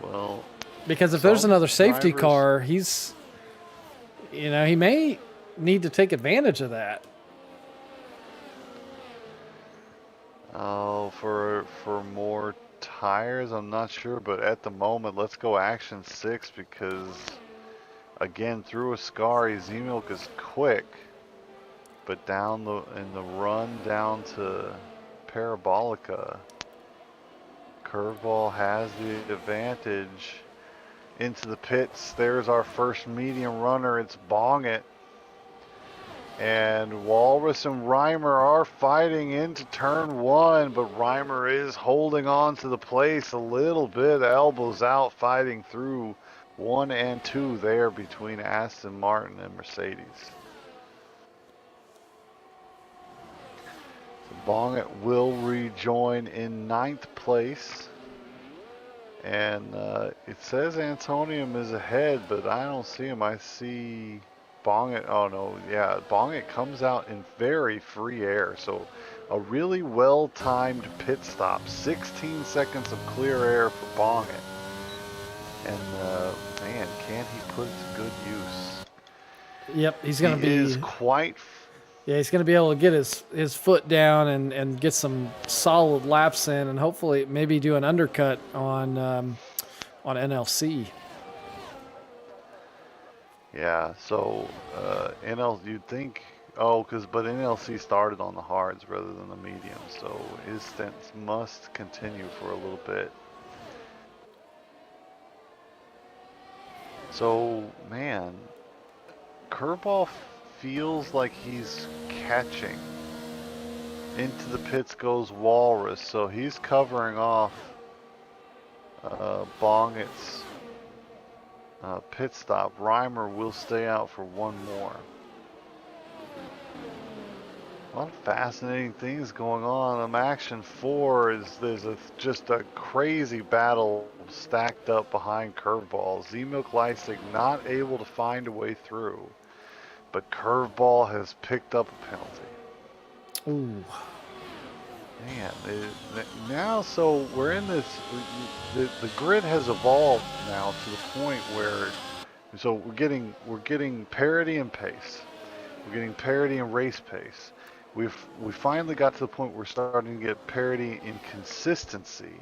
Well, because if there's another safety drivers, car, he's, you know, he may need to take advantage of that. Oh, for more tires, I'm not sure, but at the moment, let's go action 6 because, again, through Ascari, Z-Milk is quick, but in the run down to Parabolica, Curveball has the advantage into the pits. There's our first medium runner. It's Bong It. And Walrus and Reimer are fighting into turn 1, but Reimer is holding on to the place a little bit, elbows out, fighting through 1 and 2 there between Aston Martin and Mercedes. So Bong It will rejoin in 9th place. And it says Antonium is ahead, but I don't see him. I see Bong It. Oh no, yeah, Bong It comes out in very free air. So a really well-timed pit stop. 16 seconds of clear air for Bong It. And man, can he put it to good use? Yep, he's going to be. He is quite. Yeah, he's going to be able to get his foot down and get some solid laps in, and hopefully maybe do an undercut on NLC. Yeah, so you'd think, but NLC started on the hards rather than the mediums, so his stints must continue for a little bit. So, man, Curveball feels like he's catching. Into the pits goes Walrus, so he's covering off Bong It's pit stop. Reimer will stay out for one more. A lot of fascinating things going on. Action 4 is just a crazy battle stacked up behind Curveball. Z-Milk Leipzig not able to find a way through, but Curveball has picked up a penalty. Ooh. Man, now so we're in this. The grid has evolved now to the point where, so we're getting parity in pace, we're getting parity in race pace. We finally got to the point where we're starting to get parity in consistency,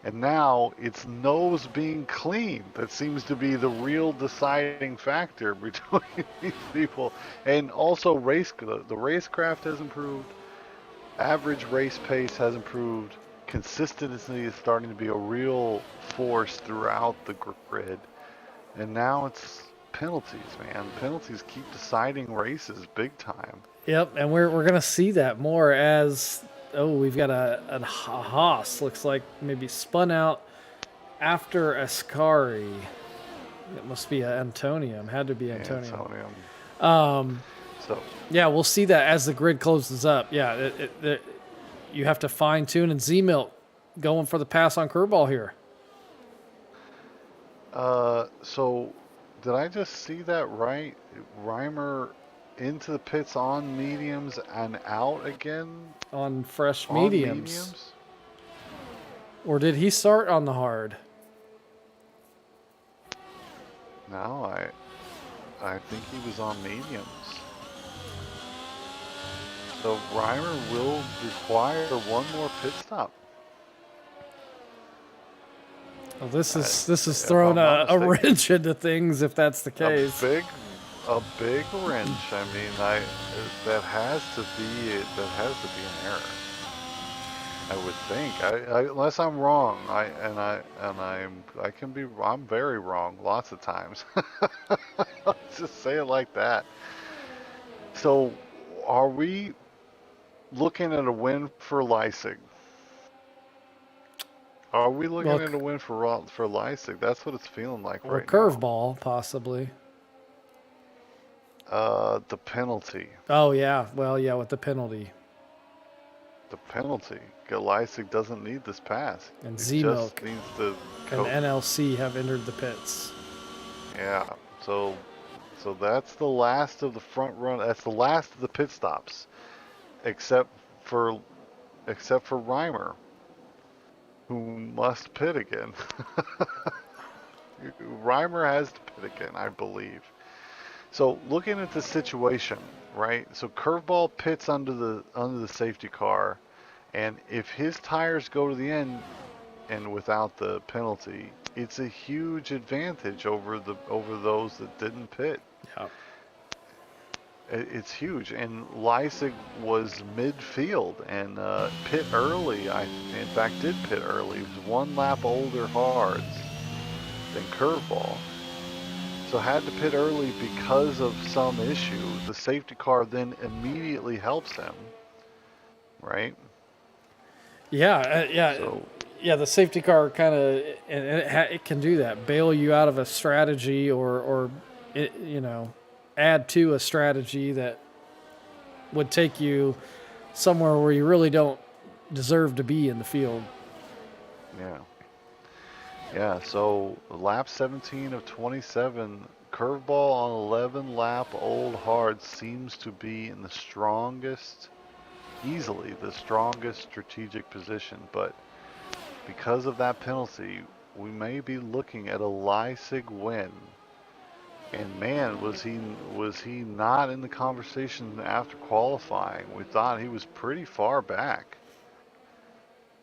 and now it's nose being clean that seems to be the real deciding factor between these people. And also the racecraft has improved. Average race pace has improved. Consistency is starting to be a real force throughout the grid. And now it's penalties, man. Penalties keep deciding races big time. Yep, and we're going to see that more as, we've got a Haas, looks like maybe spun out after Ascari. It must be Antonium, had to be Antonium. So yeah, we'll see that as the grid closes up. Yeah, you have to fine tune, and Z-Milk going for the pass on Curveball here. So did I just see that right? Reimer into the pits on mediums and out again on fresh mediums. Or did he start on the hard? No, I think he was on mediums. So Reimer will require one more pit stop. Well, this is If throwing I'm not a mistaken. wrench into things if that's the A case. big wrench. I mean, that has to be an error. I would think. Unless I'm wrong. I'm very wrong lots of times. Let's just say it like that. So, are we looking at a win for Leipzig? Are we looking Well, at a win for Leipzig? That's what it's feeling like or right now. curveball possibly. The penalty. Oh yeah, well yeah, with the penalty. The penalty. Leipzig doesn't need this pass. And It Z-Milk just needs to and NLC have entered the pits. Yeah. So that's the last of the front run. That's the last of the pit stops, except for Reimer, who must pit again. Reimer has to pit again, I believe. So looking at the situation, right? So Curveball pits under the safety car, and if his tires go to the end and without the penalty, it's a huge advantage over those that didn't pit. Yeah. It's huge, and Leipzig was midfield and pit early. In fact, did pit early. He was one lap older hards than Curveball, so had to pit early because of some issue. The safety car then immediately helps him, right? Yeah, yeah. So, Yeah, the safety car kind of it can do that, bail you out of a strategy or it, add to a strategy that would take you somewhere where you really don't deserve to be in the field. yeah. So lap 17 of 27, Curveball on 11 lap old hard seems to be in easily the strongest strategic position, but because of that penalty, we may be looking at a Leipzig win. And man, was he not in the conversation after qualifying? We thought he was pretty far back.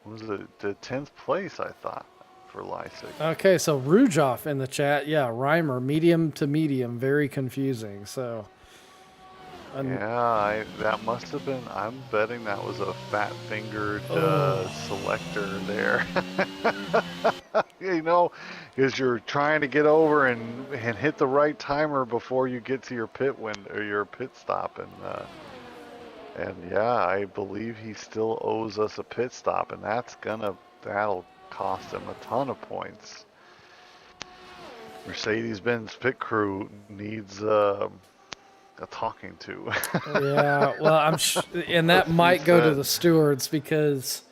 Was it the 10th place, I thought, for Leipzig? Okay, so Rujoff in the chat. Yeah, Reimer, medium to medium, very confusing. So, Yeah, that must have been, I'm betting that was a fat-fingered selector there. Because you're trying to get over and hit the right timer before you get to your pit or your pit stop, and yeah, I believe he still owes us a pit stop, and that'll cost him a ton of points. Mercedes-Benz pit crew needs a talking to. yeah, well, and that might go to the stewards because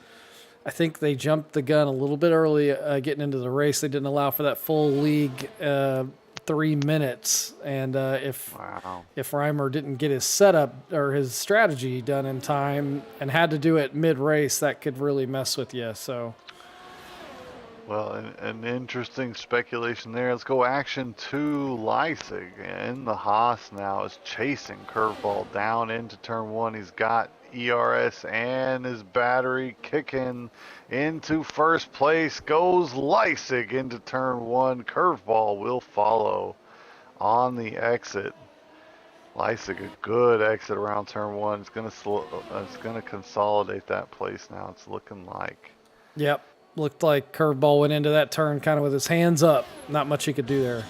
I think they jumped the gun a little bit early getting into the race. They didn't allow for that full league 3 minutes, and if Reimer didn't get his setup or his strategy done in time and had to do it mid-race, that could really mess with you. So, well, an interesting speculation there. Let's go action to Leipzig, and the Haas now is chasing Curveball down into turn 1. He's got ERS and his battery kicking into first place. Goes Leipzig into turn 1. Curveball will follow on the exit. Leipzig, a good exit around turn 1. It's gonna consolidate that place now. It's looking like. yep, looked like Curveball went into that turn kind of with his hands up. Not much he could do there.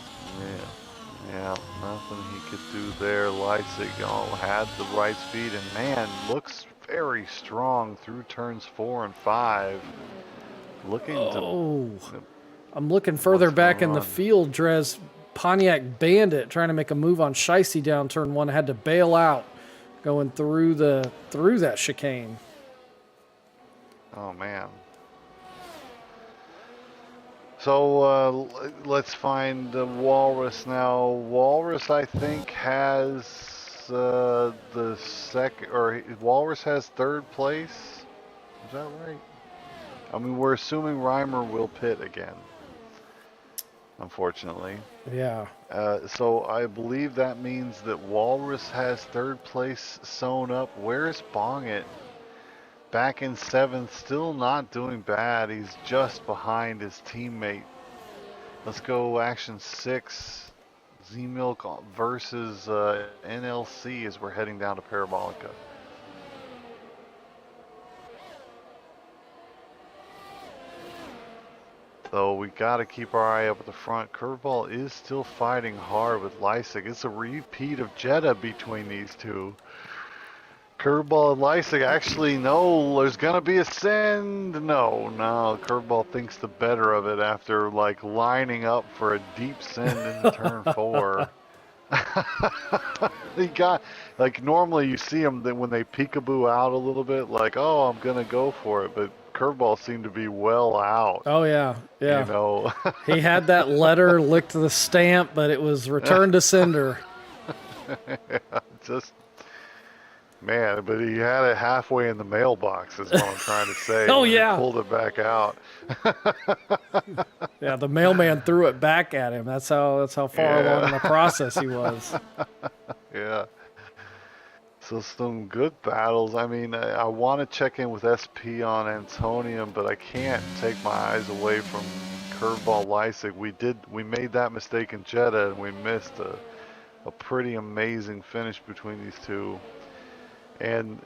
Yeah, nothing he could do there. Leipzig had the right speed, and man, looks very strong through turns 4 and 5. I'm looking further back in the field, Drez. Pontiac Bandit trying to make a move on Shicey down turn 1, had to bail out going through that chicane. Oh man. So let's find Walrus now. Walrus, I think, has the second, or Walrus has third place. Is that right? I mean, we're assuming Reimer will pit again. unfortunately. Yeah. So I believe that means that Walrus has third place sewn up. Where's Bongit? Back in 7th, still not doing bad. He's just behind his teammate. Let's go action 6. Z-Milk versus NLC as we're heading down to Parabolica. So we got to keep our eye up at the front. Curveball is still fighting hard with Lysik. It's a repeat of Jetta between these two. Curveball and Lysik, actually, no, there's going to be a send. No, Curveball thinks the better of it after, like, lining up for a deep send into turn 4. He got, like, normally you see them when they peekaboo out a little bit, like, oh, I'm going to go for it, but Curveball seemed to be well out. Oh, yeah. Yeah. You know? He had that letter, licked the stamp, but it was returned to sender. Yeah, just, man, but he had it halfway in the mailbox is what I'm trying to say. Oh, when yeah. He pulled it back out. Yeah, the mailman threw it back at him. That's how far along in the process he was. Yeah. So some good battles. I mean, I want to check in with SP on Antonium, but I can't take my eyes away from Curveball Lysik. We made that mistake in Jetta, and we missed a pretty amazing finish between these two. And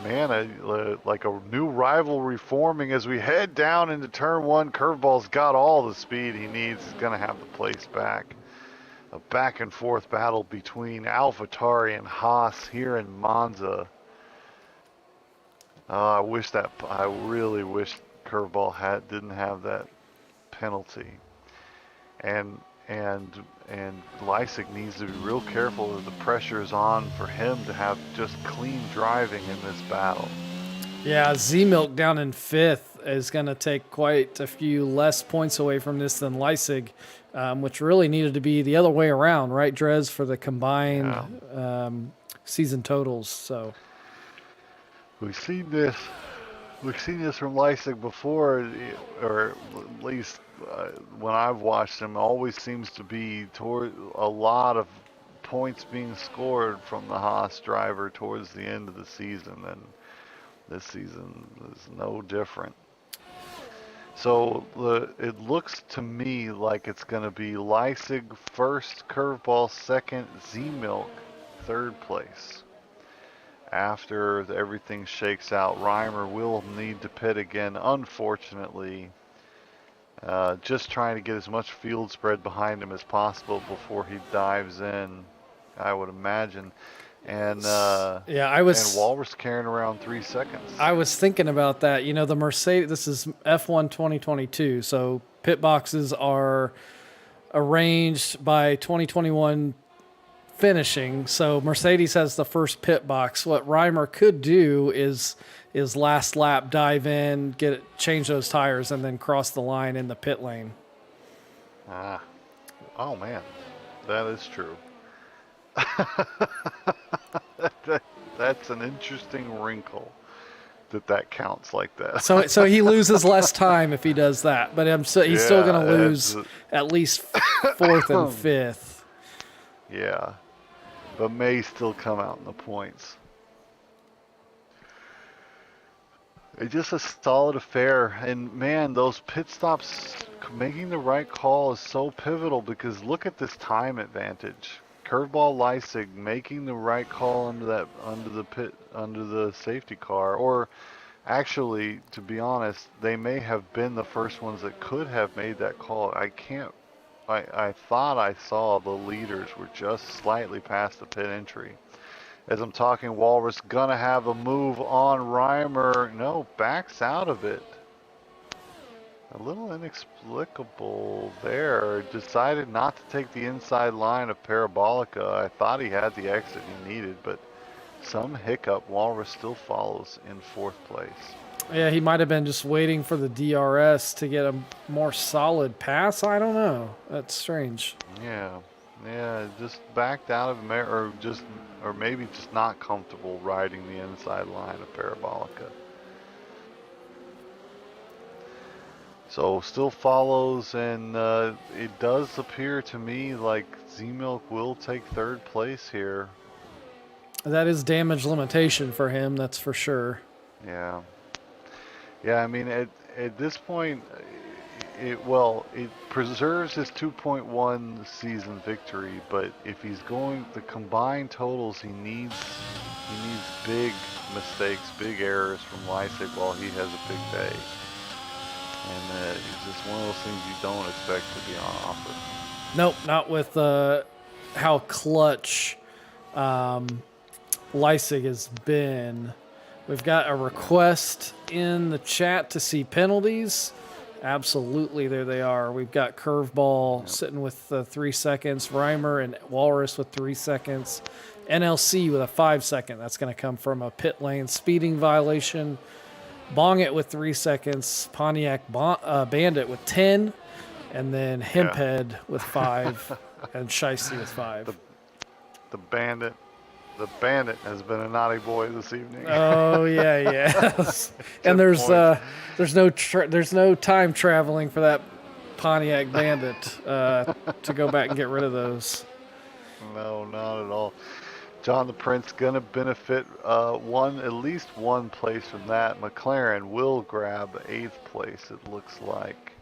man, like a new rivalry forming as we head down into turn 1. Curveball's got all the speed he needs. He's gonna have the place back. A back and forth battle between AlphaTauri and Haas here in Monza. I really wish Curveball didn't have that penalty. And Lysik needs to be real careful that the pressure is on for him to have just clean driving in this battle. Yeah, Z-Milk down in 5th is going to take quite a few less points away from this than Lysik, which really needed to be the other way around, right, Drez, for the combined season totals. So we've seen this from Lysik before, or at least when I've watched him, always seems to be toward a lot of points being scored from the Haas driver towards the end of the season, and this season is no different. So it looks to me like it's going to be Lysik first, Curveball second, Z-Milk third place. After everything shakes out, Reimer will need to pit again, unfortunately. Just trying to get as much field spread behind him as possible before he dives in, I would imagine. And and Walrus carrying around 3 seconds. I was thinking about that. You know, the Mercedes, this is F1 2022, so pit boxes are arranged by 2021 finishing. So Mercedes has the first pit box. What Reimer could do is last lap dive in, change those tires, and then cross the line in the pit lane. Oh man, that is true. That's an interesting wrinkle that counts like that. So he loses less time if he does that, but he's still going to lose at least 4th and 5th. Yeah, but may still come out in the points. It's just a solid affair, and man, those pit stops, making the right call is so pivotal because look at this time advantage. Curveball Lysik making the right call under the safety car, or actually, to be honest, they may have been the first ones that could have made that call. I thought I saw the leaders were just slightly past the pit entry. As I'm talking, Walrus gonna have a move on Reimer. No, backs out of it. A little inexplicable there. Decided not to take the inside line of Parabolica. I thought he had the exit he needed, but some hiccup. Walrus still follows in 4th place. Yeah, he might have been just waiting for the DRS to get a more solid pass. I don't know. That's strange. Yeah, just backed out of or maybe just not comfortable riding the inside line of Parabolica. So still follows, and it does appear to me like Z-Milk will take third place here. That is damage limitation for him, that's for sure. Yeah. Yeah, I mean, at this point, it preserves his 2.1 season victory, but if he's going the combined totals, he needs big mistakes, big errors from Leipzig while he has a big day, and it's just one of those things you don't expect to be on offer. Nope, not with how clutch Leipzig has been. We've got a request in the chat to see penalties. Absolutely, there they are. We've got Curveball sitting with 3 seconds, Reimer and Walrus with 3 seconds, NLC with a 5 second. That's going to come from a pit lane speeding violation. Bong It with 3 seconds, Pontiac Bandit with 10, and then Hemphead with 5, and Shiesty with 5. The bandit has been a naughty boy this evening. Oh yeah. And there's no time traveling for that Pontiac Bandit to go back and get rid of those. No, not at all. John the Prince gonna benefit at least one place from that. McLaren will grab 8th place, it looks like.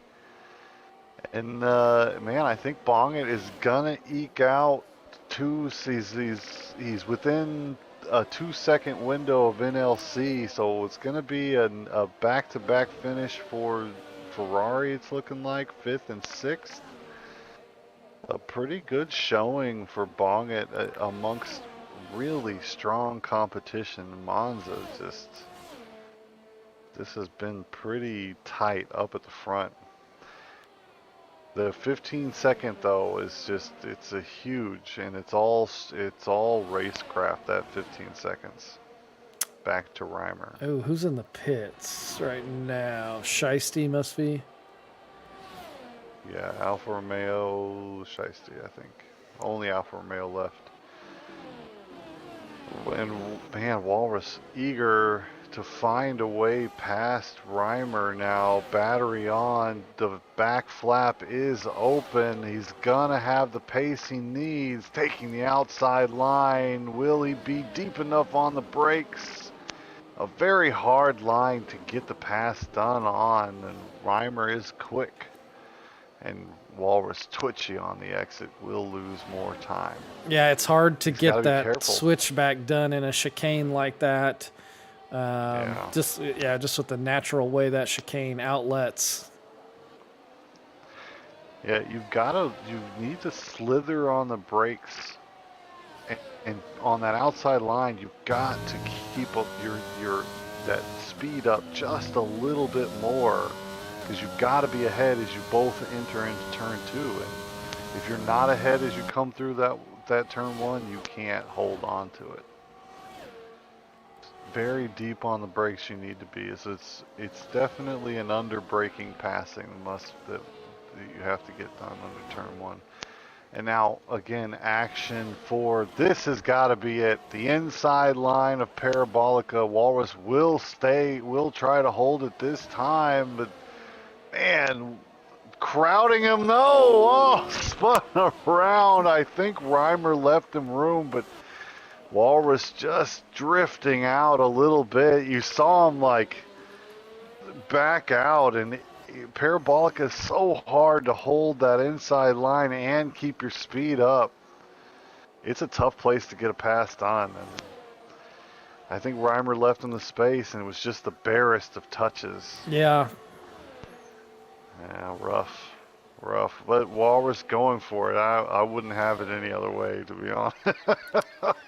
And man, I think Bongit is gonna eke out he's within a 2-second window of NLC, so it's gonna be a back-to-back finish for Ferrari. It's looking like 5th and 6th. A pretty good showing for Bongit amongst really strong competition. Monza this has been pretty tight up at the front. The 15-second though is it's a huge, and it's all racecraft, that 15 seconds. Back to Reimer. Oh, who's in the pits right now? Shiesty must be. Yeah, Alfa Romeo, Shiesty, I think. Only Alfa Romeo left. And man, Walrus eager to find a way past Reimer now. Battery on. The back flap is open. He's gonna have the pace he needs. Taking the outside line. Will he be deep enough on the brakes? A very hard line to get the pass done on. And Reimer is quick. And Walrus twitchy on the exit will lose more time. Yeah, it's hard to get that careful. switchback done in a chicane like that. Just with the natural way that chicane outlets. Yeah, you need to slither on the brakes, and on that outside line, you've got to keep up that speed up just a little bit more, because you've got to be ahead as you both enter into turn 2. And if you're not ahead as you come through that turn 1, you can't hold on to it. Very deep on the brakes you need to be. It's definitely an under braking passing that you have to get done under turn 1. And now again, action for this has got to be it. The inside line of Parabolica. Walrus will try to hold it this time, but man, crowding him. No, spun around. I think Reimer left him room, but Walrus just drifting out a little bit. You saw him like back out, and Parabolica is so hard to hold that inside line and keep your speed up. It's a tough place to get a pass done. And I think Reimer left him the space, and it was just the barest of touches. Yeah. Yeah, rough. But Walrus going for it. I wouldn't have it any other way, to be honest.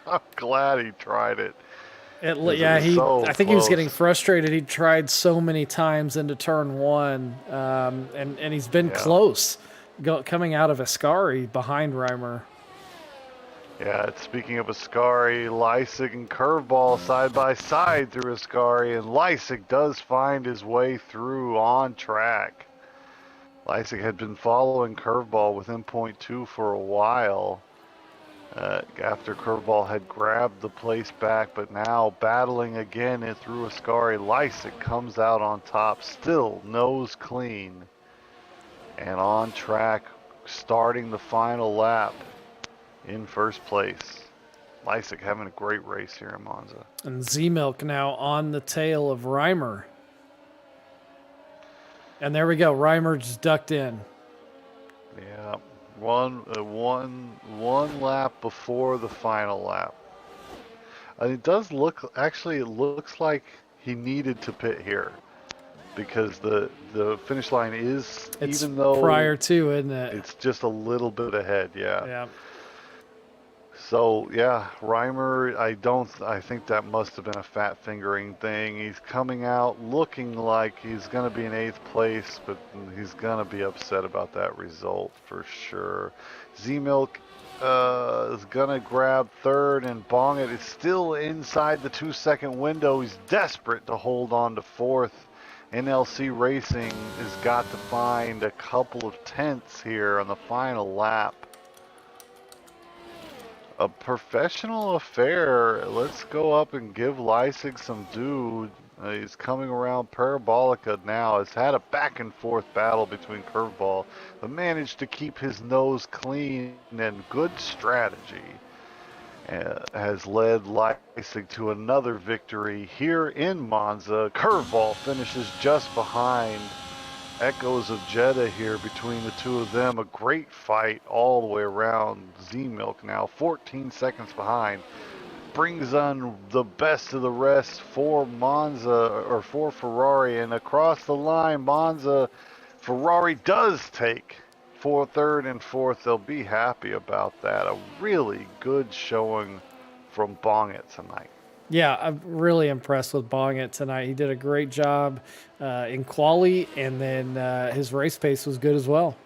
I'm glad he tried it. I think close. he was getting frustrated. He tried so many times into turn 1, and he's been close coming out of Ascari behind Reimer. Yeah, speaking of Ascari, Leipzig and Curveball side by side through Ascari, and Leipzig does find his way through on track. Leipzig had been following Curveball within .2 for a while, after Curveball had grabbed the place back, but now battling again and through Ascari. Lysick comes out on top, still nose clean and on track, starting the final lap in first place. Lysick having a great race here in Monza. And Z-Milk now on the tail of Reimer. And there we go. Reimer just ducked in. Yeah, one lap before the final lap. And it does look, actually, it looks like he needed to pit here because the finish line is, It's even though prior to, isn't it? it's just a little bit ahead, yeah. Yeah. So yeah, Reimer, I think that must have been a fat fingering thing. He's coming out looking like he's going to be in 8th place, but he's going to be upset about that result for sure. Z-Milk is going to grab 3rd, and Bongit is still inside the 2-second window. He's desperate to hold on to 4th. NLC Racing has got to find a couple of tenths here on the final lap. A professional affair. Let's go up and give Lysick some due. He's coming around Parabolica now. Has had a back and forth battle between Curveball, but managed to keep his nose clean, and good strategy has led Lysick to another victory here in Monza. Curveball finishes just behind. Echoes of Jeddah here between the two of them. A great fight all the way around. Z-Milk now 14 seconds behind. Brings on the best of the rest for Monza, or for Ferrari. And across the line, Monza, Ferrari does take for 3rd and 4th. They'll be happy about that. A really good showing from Bongit tonight. Yeah, I'm really impressed with Bongit tonight. He did a great job in quali, and then his race pace was good as well.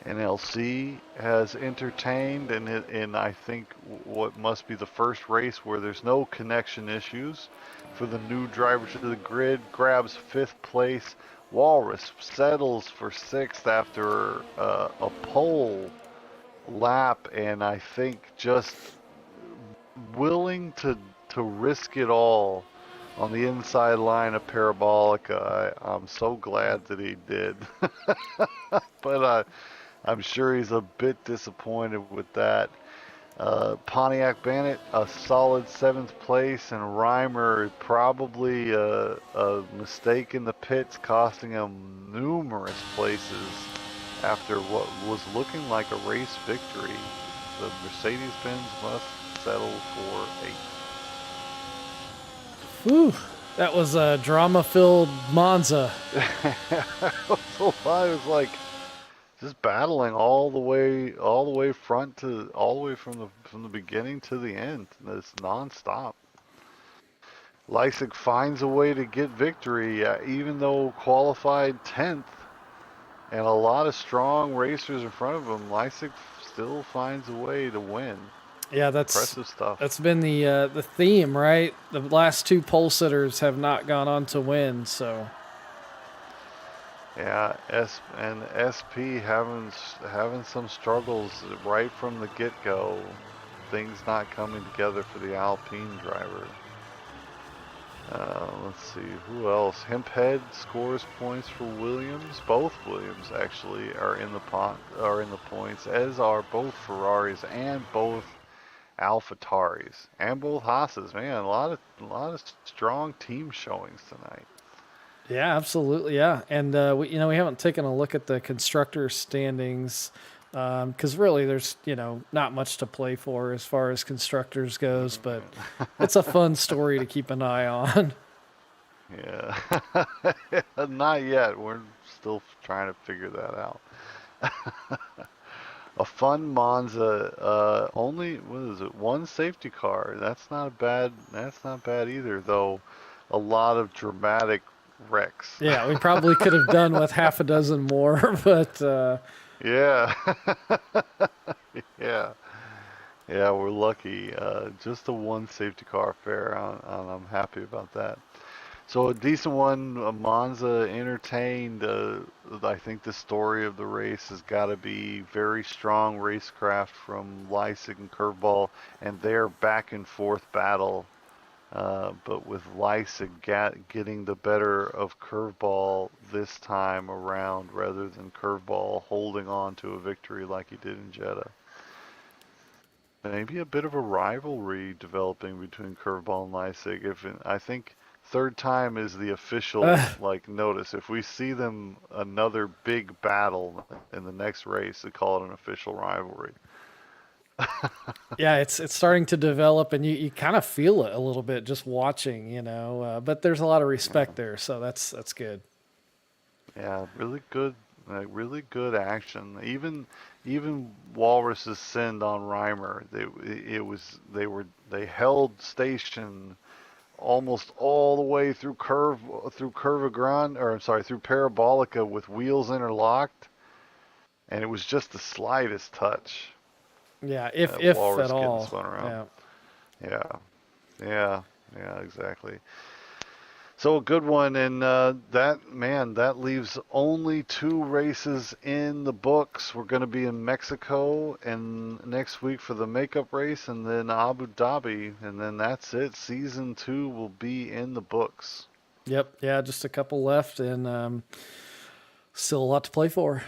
NLC has entertained, and I think what must be the first race where there's no connection issues for the new driver to the grid. Grabs 5th place. Walrus settles for 6th after a pole lap, and I think just willing to risk it all on the inside line of Parabolica. I'm so glad that he did. But I'm sure he's a bit disappointed with that. Pontiac Bandit, a solid 7th place, and Reimer, probably a mistake in the pits, costing him numerous places after what was looking like a race victory. The Mercedes-Benz must settle for 8th. Whew, that was a drama-filled Monza. So I was like just battling all the way from the beginning to the end. It's nonstop. Lysick finds a way to get victory, even though qualified 10th, and a lot of strong racers in front of him. Lysick still finds a way to win. Yeah, that's impressive stuff. That's been the theme, right? The last 2 pole sitters have not gone on to win, so. Yeah, SP having some struggles right from the get-go. Things not coming together for the Alpine driver. Let's see, who else? Hemphead scores points for Williams. Both Williams actually are in the points, as are both Ferraris and both AlphaTauris and both Haas's. Man, a lot of strong team showings tonight. Yeah, absolutely. Yeah, and we haven't taken a look at the constructor standings because really there's not much to play for as far as constructors goes, but it's a fun story to keep an eye on. Yeah, not yet. We're still trying to figure that out. A fun Monza. Only one safety car. That's not bad either, though. A lot of dramatic wrecks. Yeah, we probably could have done with half a dozen more, but yeah. Yeah, we're lucky. Just a one safety car affair, and I'm happy about that. So a decent one, Monza entertained. I think the story of the race has got to be very strong racecraft from Leipzig and Curveball, and their back and forth battle. But with Leipzig getting the better of Curveball this time around, rather than Curveball holding on to a victory like he did in Jeddah. Maybe a bit of a rivalry developing between Curveball and Leipzig. I think third time is the official like notice. If we see them another big battle in the next race, they call it an official rivalry. Yeah, it's starting to develop, and you kind of feel it a little bit just watching, but there's a lot of respect there, so that's good. Yeah, really good action. Even Walrus's send on Reimer, they held station almost all the way through Curvagrande, or I'm sorry, through Parabolica with wheels interlocked, and it was just the slightest touch. Yeah, if Walrus at getting all. spun around. Yeah. Yeah, exactly. So a good one, and that leaves only 2 races in the books. We're going to be in Mexico and next week for the makeup race, and then Abu Dhabi, and then that's it. Season 2 will be in the books. Yep. Yeah, just a couple left, and still a lot to play for.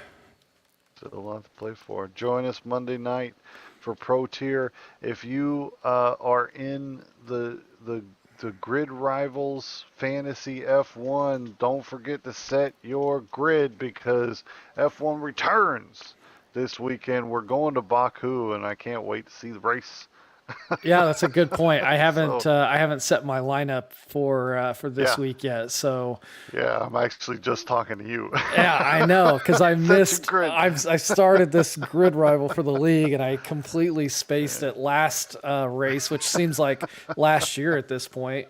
So a lot to play for. Join us Monday night for Pro Tier. If you are in the Grid Rivals Fantasy F1, don't forget to set your grid because F1 returns this weekend. We're going to Baku, and I can't wait to see the race. Yeah, that's a good point. I haven't set my lineup for this week yet. So yeah, I'm actually just talking to you. yeah, I know because I missed. grid. I started this grid rival for the league, and I completely spaced it last race, which seems like last year at this point.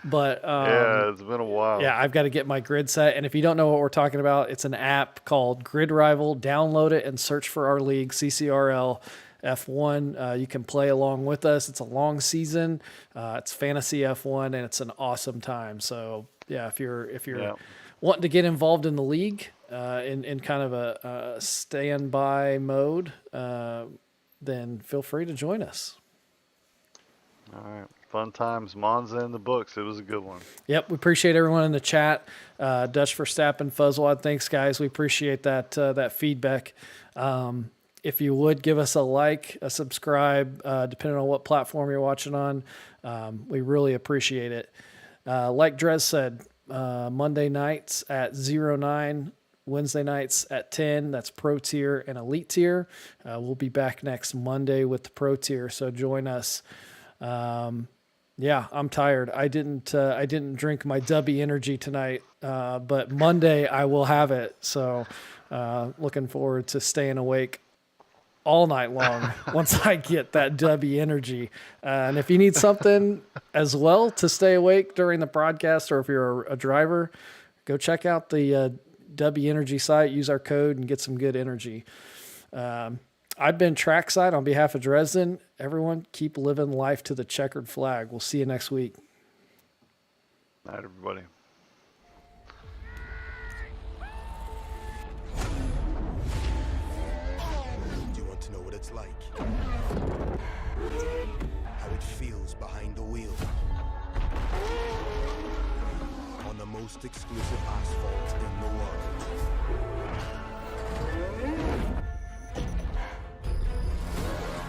But yeah, it's been a while. yeah, I've got to get my grid set. And if you don't know what we're talking about, it's an app called Grid Rival. Download it and search for our league, CCRL. F1. You can play along with us. It's a long season. It's fantasy F1, and it's an awesome time. So yeah, if you're wanting to get involved in the league in kind of a standby mode, then feel free to join us. All right. Fun times. Monza in the books. It was a good one. Yep. We appreciate everyone in the chat. Dutch Verstappen, Fuzzwad. Thanks, guys. We appreciate that feedback. If you would give us a like, a subscribe, depending on what platform you're watching on, we really appreciate it. Like Drez said, Monday nights at 09, Wednesday nights at 10. That's Pro Tier and Elite Tier. We'll be back next Monday with the Pro Tier, so join us. Yeah, I'm tired. I didn't drink my Dubby Energy tonight, but Monday I will have it. So looking forward to staying awake all night long once I get that Dubby Energy. And if you need something as well to stay awake during the broadcast, or if you're a driver, go check out the Dubby Energy site, use our code, and get some good energy. I've been Trackside on behalf of Dresden. Everyone, keep living life to the checkered flag. We'll see you next week. Night, everybody. How it feels behind the wheel on the most exclusive asphalt in the world.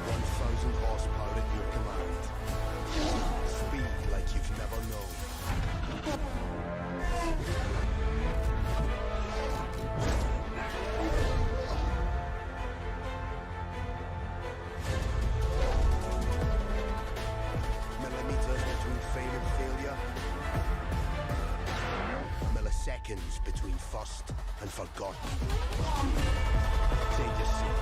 1,000 horsepower at your command. Speed like you've never known. Milliseconds between first and forgotten. Change your seat.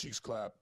cheeks clap.